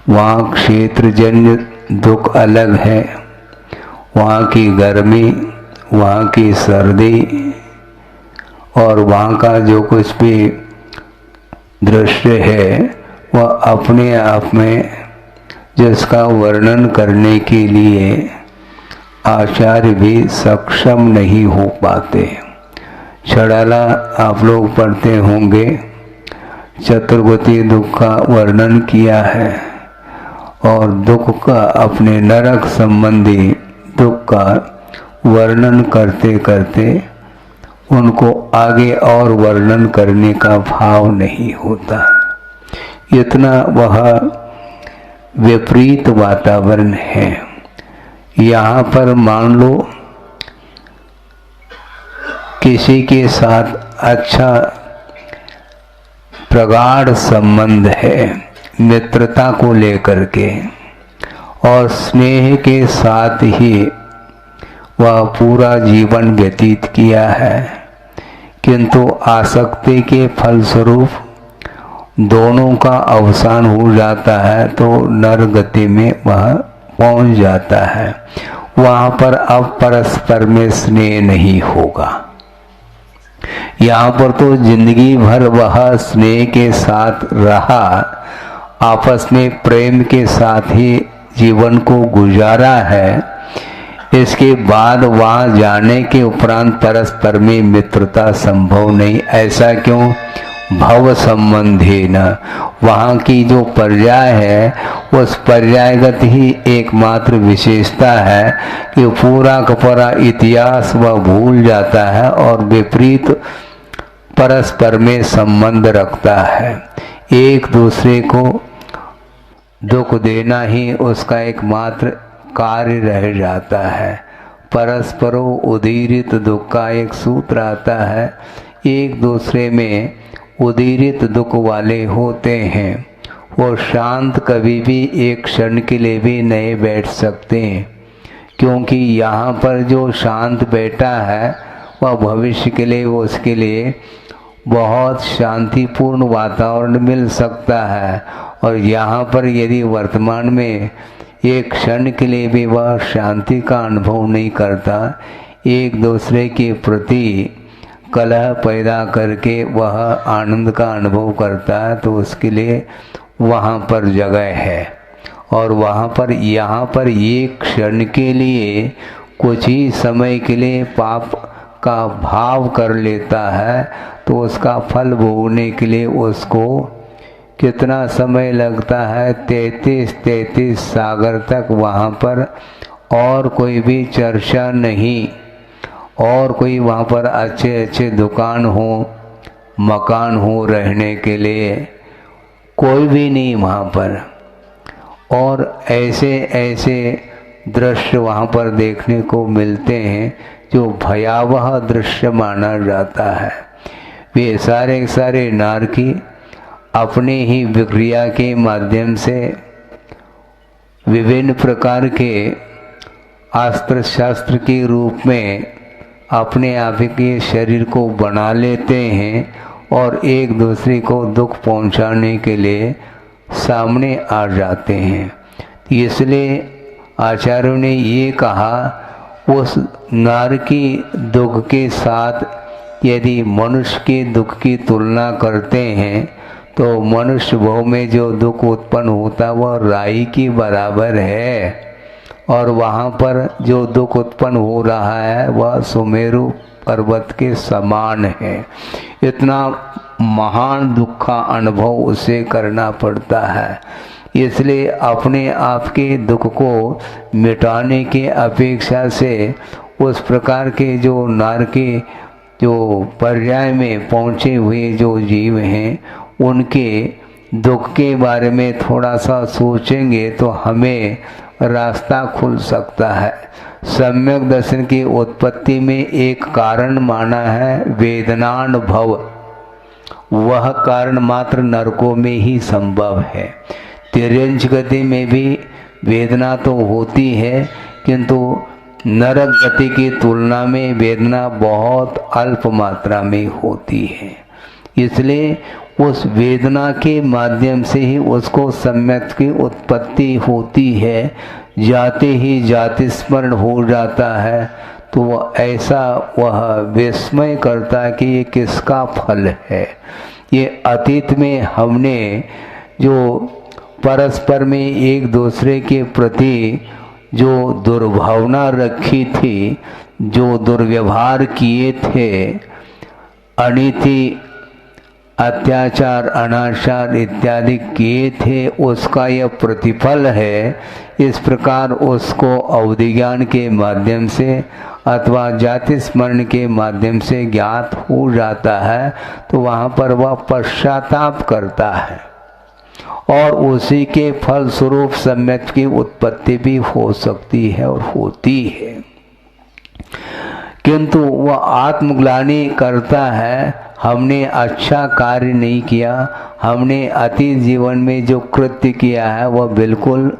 वहाँ क्षेत्रजन्य दुख अलग है, वहाँ की गर्मी, वहाँ की सर्दी और वहाँ का जो कुछ भी दृश्य है वह अपने आप में जिसका वर्णन करने के लिए आचार्य भी सक्षम नहीं हो पाते। छड़ाला आप लोग पढ़ते होंगे, चतुर्गति दुख का वर्णन किया है और दुख का अपने नरक संबंधी दुख का वर्णन करते करते उनको आगे और वर्णन करने का भाव नहीं होता। इतना वह विपरीत वातावरण है। यहाँ पर मान लो किसी के साथ अच्छा प्रगाढ़ संबंध है मित्रता को लेकर के और स्नेह के साथ ही वह पूरा जीवन व्यतीत किया है, किंतु आसक्ति के फलस्वरूप दोनों का अवसान हो जाता है तो नर गति में वह पहुंच जाता है। वहाँ पर अब परस्पर में स्नेह नहीं होगा। यहाँ पर तो जिंदगी भर वह स्नेह के साथ रहा, आपस में प्रेम के साथ ही जीवन को गुजारा है। इसके बाद वहाँ जाने के उपरांत परस्पर में मित्रता संभव नहीं। ऐसा क्यों? भव संबंधी न, वहाँ की जो पर्याय है उस पर्यायगत ही एकमात्र विशेषता है कि पूरा का पूरा इतिहास वह भूल जाता है और विपरीत परस्पर में संबंध रखता है। एक दूसरे को दुख देना ही उसका एकमात्र कार्य रह जाता है। परस्परो उदीरित दुख का एक सूत्र आता है, एक दूसरे में उदीरित दुख वाले होते हैं वो शांत कभी भी एक क्षण के लिए भी नहीं बैठ सकते, क्योंकि यहाँ पर जो शांत बैठा है वह भविष्य के लिए उसके लिए बहुत शांतिपूर्ण वातावरण मिल सकता है। और यहाँ पर यदि वर्तमान में एक क्षण के लिए भी वह शांति का अनुभव नहीं करता, एक दूसरे के प्रति कलह पैदा करके वह आनंद का अनुभव करता है, तो उसके लिए वहाँ पर जगह है। और वहाँ पर यहाँ पर एक क्षण के लिए कुछ ही समय के लिए पाप का भाव कर लेता है, तो उसका फल भोगने के लिए उसको कितना समय लगता है? 33 सागर तक वहाँ पर और कोई भी चर्चा नहीं, और कोई वहाँ पर अच्छे दुकान हो, मकान हो रहने के लिए, कोई भी नहीं वहाँ पर। और ऐसे दृश्य वहाँ पर देखने को मिलते हैं जो भयावह दृश्य माना जाता है। वे सारे नारकी अपने ही विक्रिया के माध्यम से विभिन्न प्रकार के अस्त्र शस्त्र के रूप में अपने आप के शरीर को बना लेते हैं और एक दूसरे को दुख पहुंचाने के लिए सामने आ जाते हैं। इसलिए आचार्यों ने ये कहा, उस नारकी दुख के साथ यदि मनुष्य के दुख की तुलना करते हैं तो मनुष्य भव में जो दुख उत्पन्न होता वह राई की बराबर है, और वहाँ पर जो दुख उत्पन्न हो रहा है वह सुमेरु पर्वत के समान है। इतना महान दुख का अनुभव उसे करना पड़ता है। इसलिए अपने आप के दुख को मिटाने के अपेक्षा से उस प्रकार के जो नारकी जो पर्याय में पहुँचे हुए जो जीव हैं उनके दुख के बारे में थोड़ा सा सोचेंगे तो हमें रास्ता खुल सकता है। सम्यक दर्शन की उत्पत्ति में एक कारण माना है वेदनानुभव, वह कारण मात्र नरकों में ही संभव है। तिर्यंच गति में भी वेदना तो होती है, किंतु नरक गति की तुलना में वेदना बहुत अल्प मात्रा में होती है। इसलिए उस वेदना के माध्यम से ही उसको सम्यक की उत्पत्ति होती है। जाते ही जाति स्मरण हो जाता है तो वह विस्मय करता है कि ये किसका फल है। ये अतीत में हमने जो परस्पर में एक दूसरे के प्रति जो दुर्भावना रखी थी, जो दुर्व्यवहार किए थे, अनीति अत्याचार अनाचार इत्यादि किए थे, उसका यह प्रतिफल है। इस प्रकार उसको अवधि ज्ञान के माध्यम से अथवा जाति स्मरण के माध्यम से ज्ञात हो जाता है, तो वहाँ पर वह पश्चाताप करता है और उसी के फल स्वरूप सम्यक की उत्पत्ति भी हो सकती है और होती है। किंतु वह आत्मग्लानि करता है, हमने अच्छा कार्य नहीं किया, हमने अतीत जीवन में जो कृत्य किया है वह बिल्कुल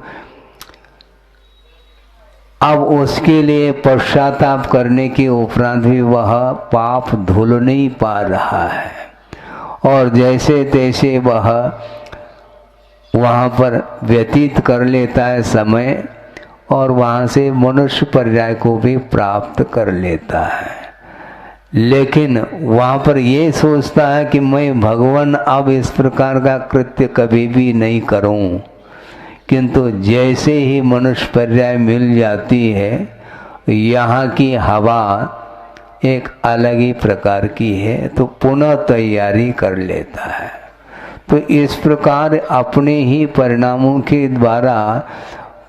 अब उसके लिए पश्चाताप करने के उपरांत भी वह पाप धुल नहीं पा रहा है, और जैसे तैसे वह वहाँ पर व्यतीत कर लेता है समय, और वहाँ से मनुष्य पर्याय को भी प्राप्त कर लेता है। लेकिन वहाँ पर ये सोचता है कि मैं भगवान अब इस प्रकार का कृत्य कभी भी नहीं करूँ, किंतु जैसे ही मनुष्य पर्याय मिल जाती है, यहाँ की हवा एक अलग ही प्रकार की है, तो पुनः तैयारी कर लेता है। तो इस प्रकार अपने ही परिणामों के द्वारा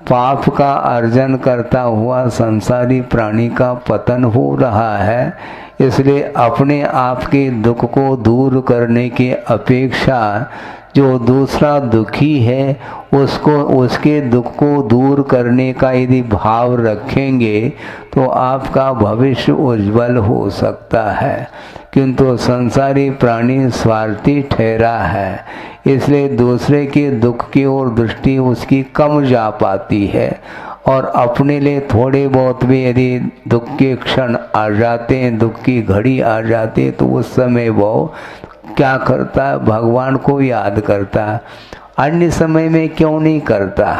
पाप का अर्जन करता हुआ संसारी प्राणी का पतन हो रहा है। इसलिए अपने आप के दुख को दूर करने की अपेक्षा जो दूसरा दुखी है उसको, उसके दुख को दूर करने का यदि भाव रखेंगे तो आपका भविष्य उज्जवल हो सकता है। किंतु संसारी प्राणी स्वार्थी ठहरा है, इसलिए दूसरे के दुख की ओर दृष्टि उसकी कम जा पाती है, और अपने लिए थोड़े बहुत भी यदि दुख के क्षण आ जाते हैं, दुख की घड़ी आ जाती है, तो उस समय वो क्या करता है, भगवान को याद करता है। अन्य समय में क्यों नहीं करता?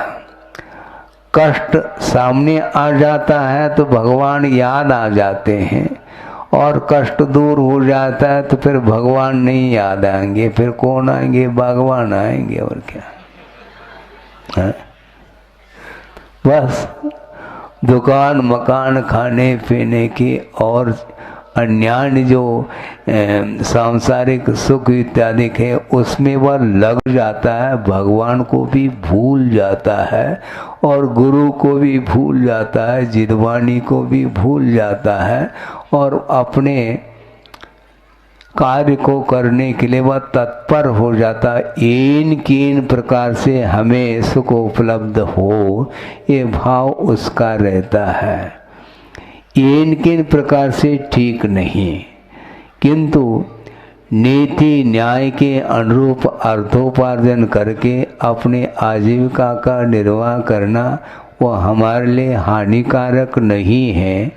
कष्ट सामने आ जाता है तो भगवान याद आ जाते हैं, और कष्ट दूर हो जाता है तो फिर भगवान नहीं याद आएंगे, फिर कौन आएंगे? भगवान आएंगे, और क्या है? बस दुकान मकान खाने पीने की और अन्य जो सांसारिक सुख इत्यादि है उसमें वह लग जाता है, भगवान को भी भूल जाता है और गुरु को भी भूल जाता है, जिदवानी को भी भूल जाता है, और अपने कार्य को करने के लिए वह तत्पर हो जाता है। किन प्रकार से हमें सुख उपलब्ध हो, ये भाव उसका रहता है। किन प्रकार से ठीक नहीं, किंतु नीति न्याय के अनुरूप अर्थोपार्जन करके अपने आजीविका का निर्वाह करना वह हमारे लिए हानिकारक नहीं है।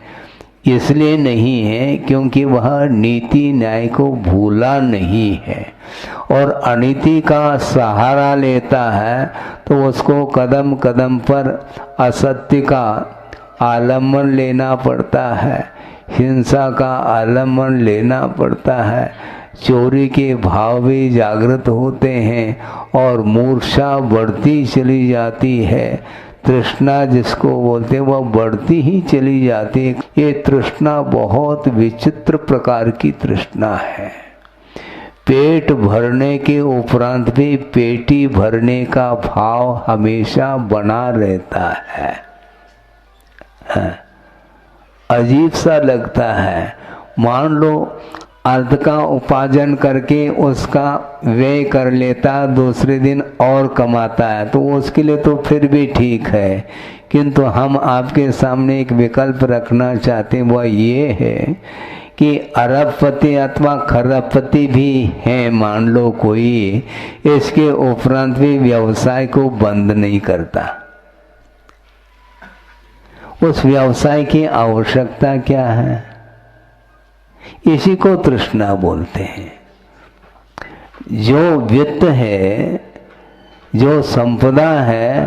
इसलिए नहीं है क्योंकि वह नीति न्याय को भूला नहीं है, और अनीति का सहारा लेता है तो उसको कदम कदम पर असत्य का आलम्बन लेना पड़ता है, हिंसा का आलम्बन लेना पड़ता है, चोरी के भाव भी जागृत होते हैं और मूर्छा बढ़ती चली जाती है। तृष्णा जिसको बोलते हैं वह बढ़ती ही चली जाती है। ये तृष्णा बहुत विचित्र प्रकार की तृष्णा है। पेट भरने के उपरांत भी पेटी भरने का भाव हमेशा बना रहता है। अजीब सा लगता है। मान लो अर्ध का उपार्जन करके उसका व्यय कर लेता, दूसरे दिन और कमाता है, तो उसके लिए तो फिर भी ठीक है, किंतु हम आपके सामने एक विकल्प रखना चाहते हैं। वह ये है कि अरबपति अथवा खरबपति भी है, मान लो कोई, इसके उपरांत भी व्यवसाय को बंद नहीं करता। उस व्यवसाय की आवश्यकता क्या है? इसी को तृष्णा बोलते हैं। जो वित्त है, जो संपदा है,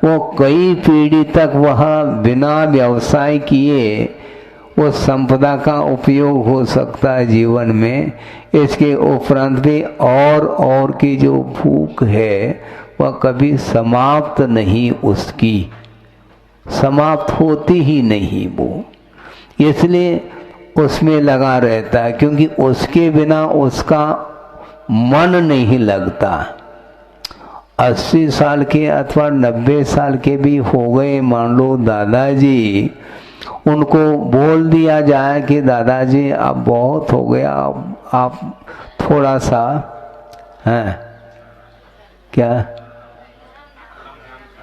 वो कई पीढ़ी तक वह बिना व्यवसाय किए उस संपदा का उपयोग हो सकता है जीवन में। इसके उपरांत भी और की जो भूख है वह कभी समाप्त नहीं, उसकी समाप्त होती ही नहीं वो, इसलिए उसमें लगा रहता है, क्योंकि उसके बिना उसका मन नहीं लगता। 80 साल के अथवा 90 साल के भी हो गए, मान लो दादाजी, उनको बोल दिया जाए कि दादाजी अब बहुत हो गया, आप थोड़ा सा हैं क्या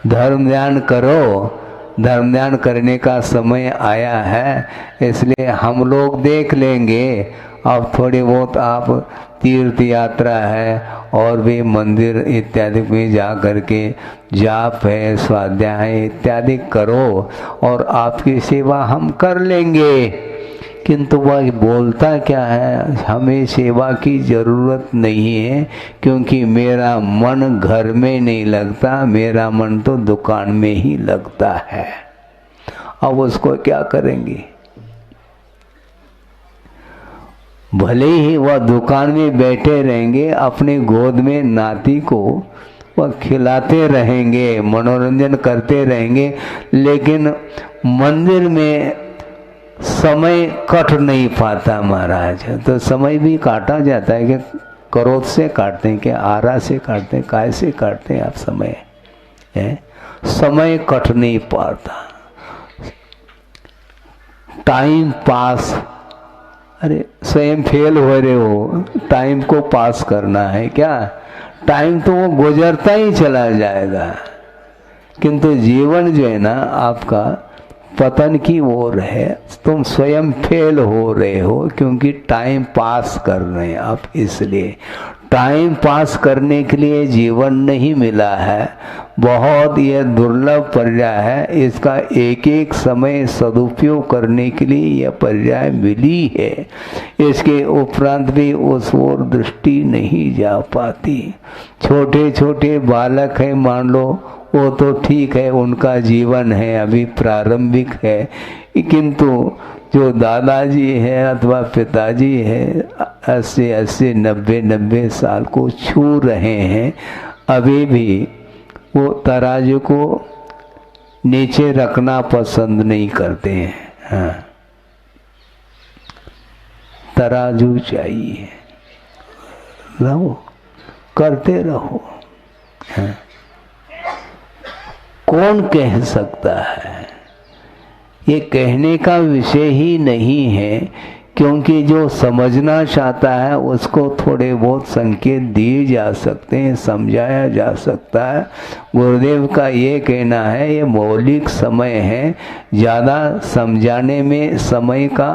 धर्म ध्यान करो, धर्म ध्यान करने का समय आया है, इसलिए हम लोग देख लेंगे। अब थोड़ी बहुत आप तीर्थ यात्रा है और भी मंदिर इत्यादि में जा करके जाप है, स्वाध्याय है इत्यादि करो, और आपकी सेवा हम कर लेंगे। किंतु वह बोलता क्या है, हमें सेवा की ज़रूरत नहीं है, क्योंकि मेरा मन घर में नहीं लगता, मेरा मन तो दुकान में ही लगता है। अब उसको क्या करेंगे? भले ही वह दुकान में बैठे रहेंगे, अपने गोद में नाती को वह खिलाते रहेंगे, मनोरंजन करते रहेंगे, लेकिन मंदिर में समय कट नहीं पाता महाराज। तो समय भी काटा जाता है कि क्रोध से काटते हैं, कि आरा से काटते हैं, काय से काटते हैं आप समय है? समय कट नहीं पाता। टाइम पास, अरे स्वयं फेल हो रहे हो, टाइम को पास करना है क्या? टाइम तो वो गुजरता ही चला जाएगा, किंतु जीवन जो है ना आपका पतन की ओर है। तुम स्वयं फेल हो रहे हो क्योंकि टाइम पास कर रहे हैं आप। इसलिए टाइम पास करने के लिए जीवन नहीं मिला है, बहुत यह दुर्लभ पर्याय है। इसका एक एक समय सदुपयोग करने के लिए यह पर्याय मिली है। इसके उपरांत भी उस ओर दृष्टि नहीं जा पाती। छोटे छोटे बालक हैं, मान लो, वो तो ठीक है, उनका जीवन है, अभी प्रारंभिक है, किंतु जो दादाजी है अथवा पिताजी है 80-80, 90-90 साल को छू रहे हैं, अभी भी वो तराजू को नीचे रखना पसंद नहीं करते हैं। हाँ, तराजू चाहिए, रहो, करते रहो। हाँ। कौन कह सकता है? ये कहने का विषय ही नहीं है, क्योंकि जो समझना चाहता है उसको थोड़े बहुत संकेत दिए जा सकते हैं, समझाया जा सकता है। गुरुदेव का ये कहना है ये मौलिक समय है, ज़्यादा समझाने में समय का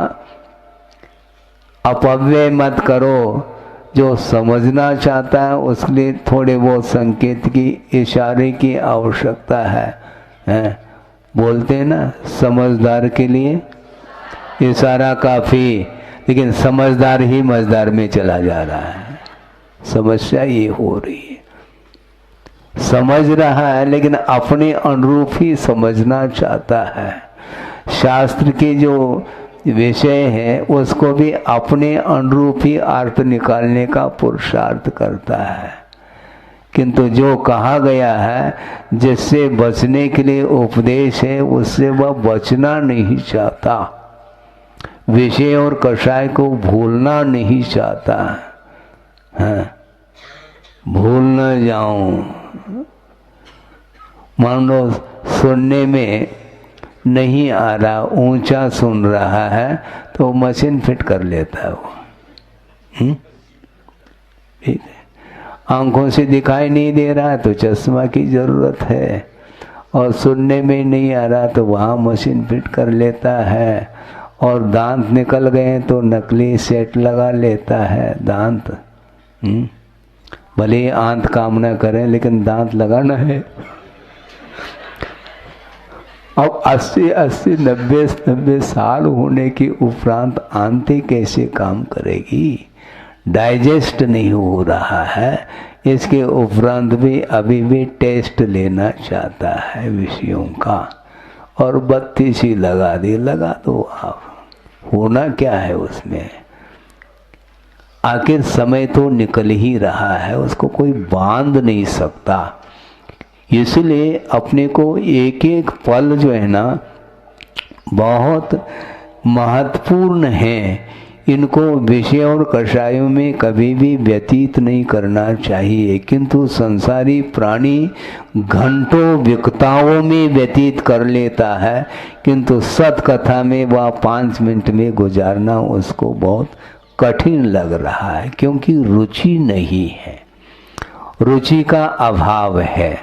अपव्यय मत करो। जो समझना चाहता है उसके लिए थोड़े बहुत संकेत की, इशारे की आवश्यकता है? बोलते हैं ना, समझदार के लिए इशारा काफी, लेकिन समझदार ही मझदार में चला जा रहा है। समस्या ये हो रही है, समझ रहा है लेकिन अपने अनुरूप ही समझना चाहता है। शास्त्र के जो विषय है उसको भी अपने अनुरूप ही अर्थ निकालने का पुरुषार्थ करता है, किंतु जो कहा गया है, जिससे बचने के लिए उपदेश है, उससे वह बचना नहीं चाहता। विषय और कषाय को भूलना नहीं चाहता। हाँ, भूल न जाऊं। मान लो सुनने में नहीं आ रहा, ऊंचा सुन रहा है, तो मशीन फिट कर लेता है वो। ठीक है। आंखों से दिखाई नहीं दे रहा है तो चश्मा की जरूरत है, और सुनने में नहीं आ रहा तो वहाँ मशीन फिट कर लेता है, और दांत निकल गए तो नकली सेट लगा लेता है। दांत भले आंत काम न करें लेकिन दांत लगाना है। अब 80-80, 90-90 साल होने के उपरांत आंतें कैसे काम करेगी? डाइजेस्ट नहीं हो रहा है। इसके उपरांत भी अभी भी टेस्ट लेना चाहता है विषयों का, और बत्ती सी लगा दी, लगा दो आप, होना क्या है उसमें? आखिर समय तो निकल ही रहा है, उसको कोई बांध नहीं सकता। इसलिए अपने को एक एक पल जो है ना बहुत महत्वपूर्ण है, इनको विषय और कषायों में कभी भी व्यतीत नहीं करना चाहिए। किंतु संसारी प्राणी घंटों विकताओं में व्यतीत कर लेता है, किंतु सत्कथा में वह 5 मिनट में गुजारना उसको बहुत कठिन लग रहा है, क्योंकि रुचि नहीं है, रुचि का अभाव है।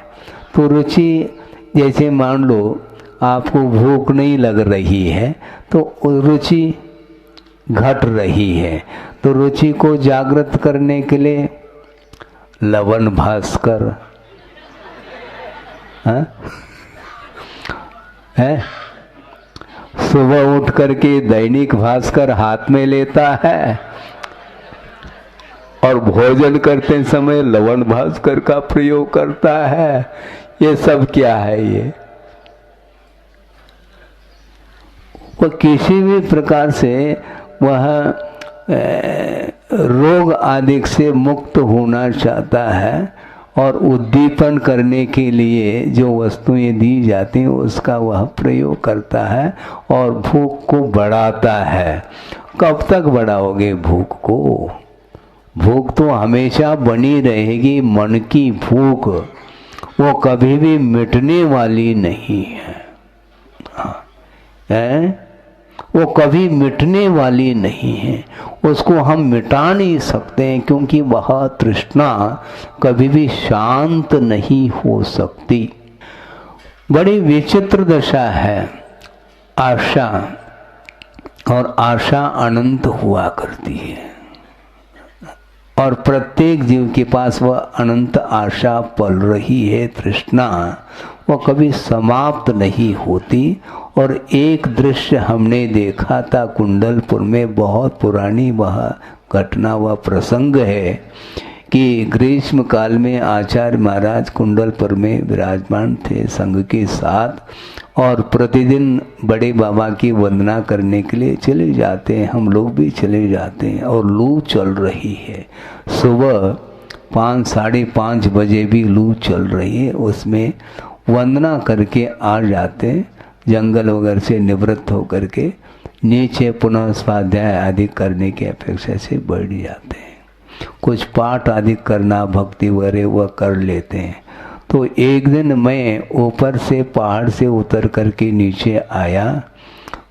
तो रुचि, जैसे मान लो आपको भूख नहीं लग रही है तो रुचि घट रही है, तो रुचि को जागृत करने के लिए लवण भास्कर है, सुबह उठ करके दैनिक भास्कर हाथ में लेता है और भोजन करते समय लवण भास्कर का प्रयोग करता है। ये सब क्या है? ये वो किसी भी प्रकार से वह रोग आदि से मुक्त होना चाहता है और उद्दीपन करने के लिए जो वस्तुएं दी जाती हैं उसका वह प्रयोग करता है और भूख को बढ़ाता है। कब तक बढ़ाओगे भूख को? भूख तो हमेशा बनी रहेगी। मन की भूख वो कभी भी मिटने वाली नहीं है, वो कभी मिटने वाली नहीं है। उसको हम मिटा नहीं सकते हैं क्योंकि वह तृष्णा कभी भी शांत नहीं हो सकती। बड़ी विचित्र दशा है आशा, और आशा अनंत हुआ करती है और प्रत्येक जीव के पास वह अनंत आशा पल रही है। तृष्णा वो कभी समाप्त नहीं होती। और एक दृश्य हमने देखा था कुंडलपुर में, बहुत पुरानी वह घटना, वह प्रसंग है कि ग्रीष्म काल में आचार्य महाराज कुंडलपुर में विराजमान थे संघ के साथ और प्रतिदिन बड़े बाबा की वंदना करने के लिए चले जाते हैं। हम लोग भी चले जाते हैं और लू चल रही है। सुबह 5 साढ़े 5 बजे भी लू चल रही है। उसमें वंदना करके आ जाते, जंगल वगैरह से निवृत्त होकर के नीचे पुनः स्वाध्याय आदि करने की अपेक्षा से बैठ जाते हैं। कुछ पाठ आदि करना, भक्ति वगैरह वह कर लेते हैं। तो एक दिन मैं ऊपर से पहाड़ से उतर करके नीचे आया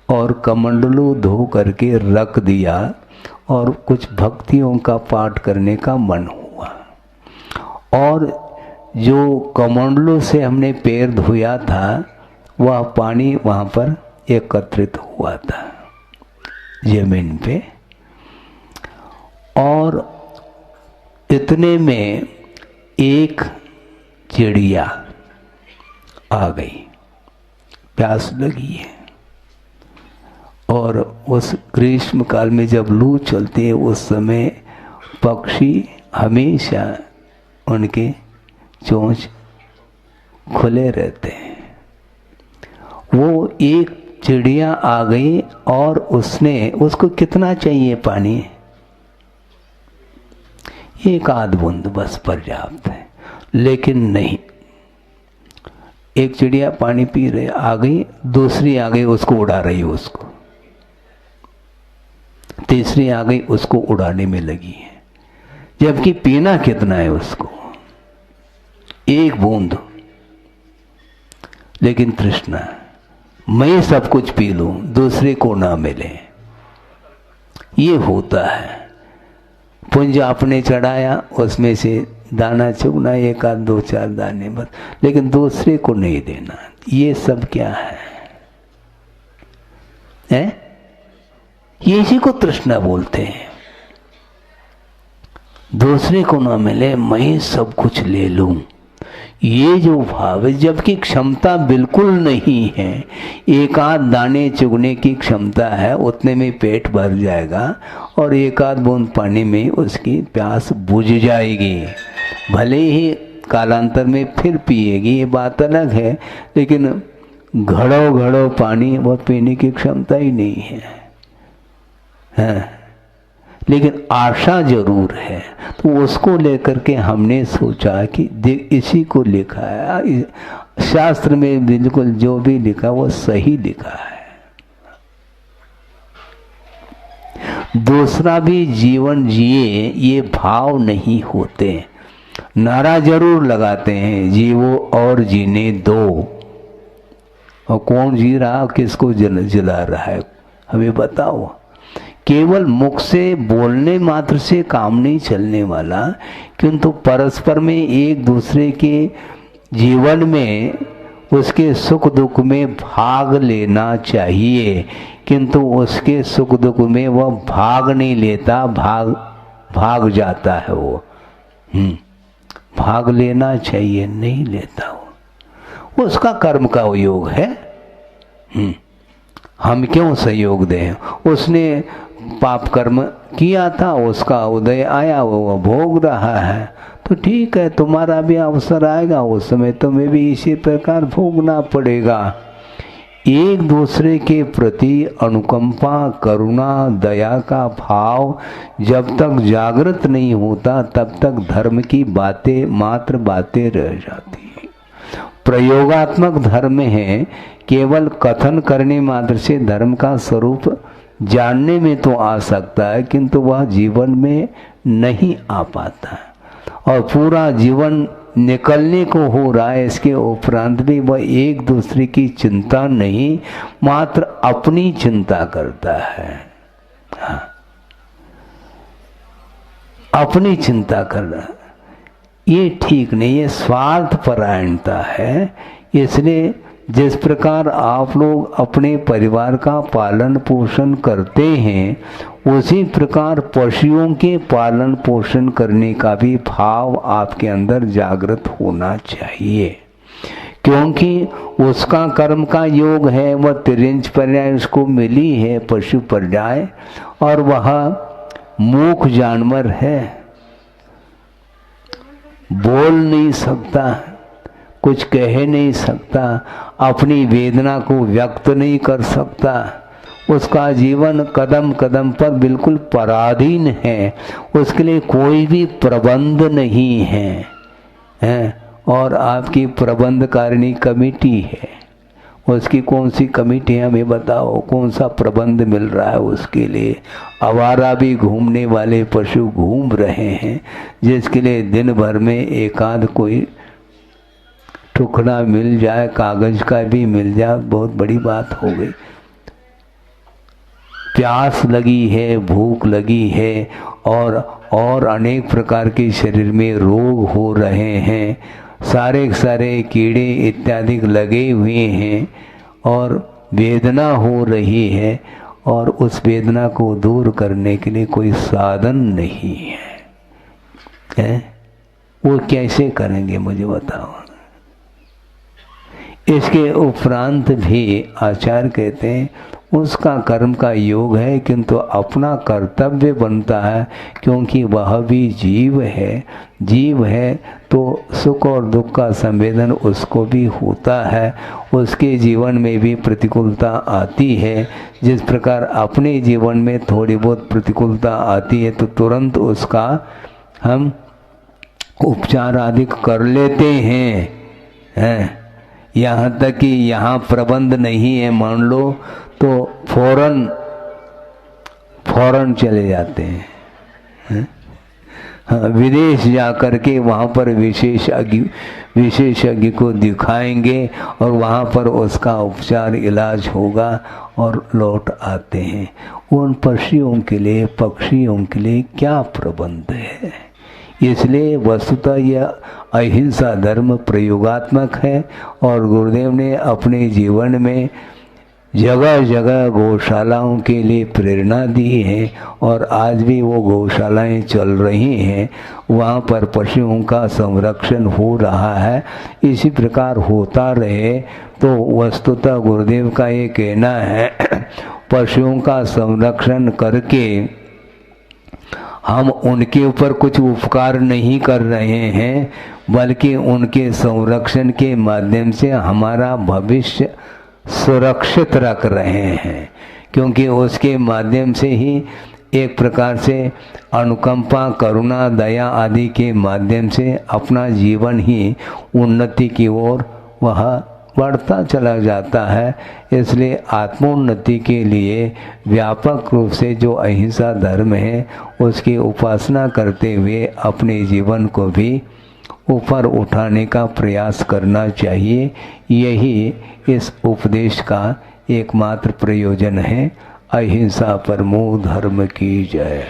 और कमंडलू धो करके रख दिया और कुछ भक्तियों का पाठ करने का मन हुआ। और जो कमंडलू से हमने पैर धोया था वह पानी वहाँ पर एकत्रित हुआ था जमीन पे। और इतने में एक चिड़िया आ गई, प्यास लगी है। और उस ग्रीष्म काल में जब लू चलती है उस समय पक्षी हमेशा उनके चोंच खुले रहते हैं। वो एक चिड़िया आ गई और उसको कितना चाहिए पानी? एक आध बूंद बस पर्याप्त है। लेकिन नहीं, एक चिड़िया पानी पी रही आ गई, दूसरी आ गई उसको उड़ा रही, उसको तीसरी आ गई उसको उड़ाने में लगी है। जबकि पीना कितना है उसको? एक बूंद। लेकिन तृष्णा, मैं सब कुछ पी लूं दूसरे को ना मिले, ये होता है। पुंज आपने चढ़ाया उसमें से दाना चुगना, एक आध 2-4 दाने बस, लेकिन दूसरे को नहीं देना। ये सब क्या है? ये इसी को तृष्णा बोलते हैं। दूसरे को ना मिले, मैं सब कुछ ले लूं, ये जो भाव है। जबकि क्षमता बिल्कुल नहीं है। एक आध दाने चुगने की क्षमता है, उतने में पेट भर जाएगा और एक आध बूंद पानी में उसकी प्यास बुझ जाएगी। भले ही कालांतर में फिर पिएगी, ये बात अलग है, लेकिन घड़ो घड़ो पानी वह पीने की क्षमता ही नहीं है। लेकिन आशा जरूर है। तो उसको लेकर के हमने सोचा कि इसी को लिखा है शास्त्र में, बिल्कुल जो भी लिखा वो सही लिखा है। दूसरा भी जीवन जिए ये भाव नहीं होते। नारा जरूर लगाते हैं, जीवो और जीने दो। और कौन जी रहा, किसको जला रहा है, हमें बताओ। केवल मुख से बोलने मात्र से काम नहीं चलने वाला, किंतु परस्पर में एक दूसरे के जीवन में उसके सुख दुख में भाग लेना चाहिए। किंतु उसके सुख दुख में वह भाग नहीं लेता, भाग जाता है। वो भाग लेना चाहिए, नहीं लेता। वो उसका कर्म का योग है। हम क्यों सहयोग दें? उसने पाप कर्म किया था, उसका उदय आया, वो भोग रहा है, तो ठीक है, तुम्हारा भी अवसर आएगा, उस समय तुम्हें भी इसी प्रकार भोगना पड़ेगा। एक दूसरे के प्रति अनुकंपा, करुणा, दया का भाव जब तक जागृत नहीं होता तब तक धर्म की बातें मात्र बातें रह जाती हैं। प्रयोगात्मक धर्म है, केवल कथन करने मात्र से धर्म का स्वरूप जानने में तो आ सकता है, किंतु वह जीवन में नहीं आ पाता और पूरा जीवन निकलने को हो रहा है। इसके उपरांत भी वह एक दूसरे की चिंता नहीं, मात्र अपनी चिंता करता है। हाँ, अपनी चिंता करना ये ठीक नहीं, ये स्वार्थ परायणता है। इसलिए जिस प्रकार आप लोग अपने परिवार का पालन पोषण करते हैं, उसी प्रकार पशुओं के पालन पोषण करने का भी भाव आपके अंदर जागृत होना चाहिए, क्योंकि उसका कर्म का योग है, वह तिर्यंच पर्याय उसको मिली है, पशु पर्याय, और वह मूक जानवर है, बोल नहीं सकता, कुछ कह नहीं सकता, अपनी वेदना को व्यक्त नहीं कर सकता, उसका जीवन कदम कदम पर बिल्कुल पराधीन है, उसके लिए कोई भी प्रबंध नहीं है, और आपकी प्रबंधकारिणी कमेटी है, उसकी कौन सी कमेटी है हमें बताओ, कौन सा प्रबंध मिल रहा है उसके लिए। आवारा भी घूमने वाले पशु घूम रहे हैं, जिसके लिए दिन भर में एक आध कोई टुकड़ा मिल जाए, कागज का भी मिल जाए, बहुत बड़ी बात हो गई। प्यास लगी है, भूख लगी है, और अनेक प्रकार के शरीर में रोग हो रहे हैं, सारे सारे कीड़े इत्यादि लगे हुए हैं, और वेदना हो रही है, और उस वेदना को दूर करने के लिए कोई साधन नहीं है, वो कैसे करेंगे मुझे बताओ। इसके उपरांत भी आचार्य कहते हैं उसका कर्म का योग है, किंतु अपना कर्तव्य बनता है, क्योंकि वह भी जीव है। जीव है तो सुख और दुख का संवेदन उसको भी होता है, उसके जीवन में भी प्रतिकूलता आती है। जिस प्रकार अपने जीवन में थोड़ी बहुत प्रतिकूलता आती है तो तुरंत उसका हम उपचार आदि कर लेते हैं, यहाँ तक कि यहाँ प्रबंध नहीं है मान लो तो फौरन चले जाते हैं, हाँ, विदेश जा कर के वहाँ पर विशेषज्ञ को दिखाएंगे और वहाँ पर उसका उपचार इलाज होगा और लौट आते हैं। उन पक्षियों के लिए पक्षियों के लिए क्या प्रबंध है। इसलिए वस्तुतः यह अहिंसा धर्म प्रयोगात्मक है, और गुरुदेव ने अपने जीवन में जगह जगह गौशालाओं के लिए प्रेरणा दी है, और आज भी वो गौशालाएं चल रही हैं, वहाँ पर पशुओं का संरक्षण हो रहा है। इसी प्रकार होता रहे तो वस्तुतः गुरुदेव का ये कहना है पशुओं का संरक्षण करके हम उनके ऊपर कुछ उपकार नहीं कर रहे हैं, बल्कि उनके संरक्षण के माध्यम से हमारा भविष्य सुरक्षित रख रहे हैं, क्योंकि उसके माध्यम से ही एक प्रकार से अनुकंपा करुणा दया आदि के माध्यम से अपना जीवन ही उन्नति की ओर वह बढ़ता चला जाता है। इसलिए आत्मोन्नति के लिए व्यापक रूप से जो अहिंसा धर्म है उसकी उपासना करते हुए अपने जीवन को भी ऊपर उठाने का प्रयास करना चाहिए। यही इस उपदेश का एकमात्र प्रयोजन है। अहिंसा परमो धर्म की जय।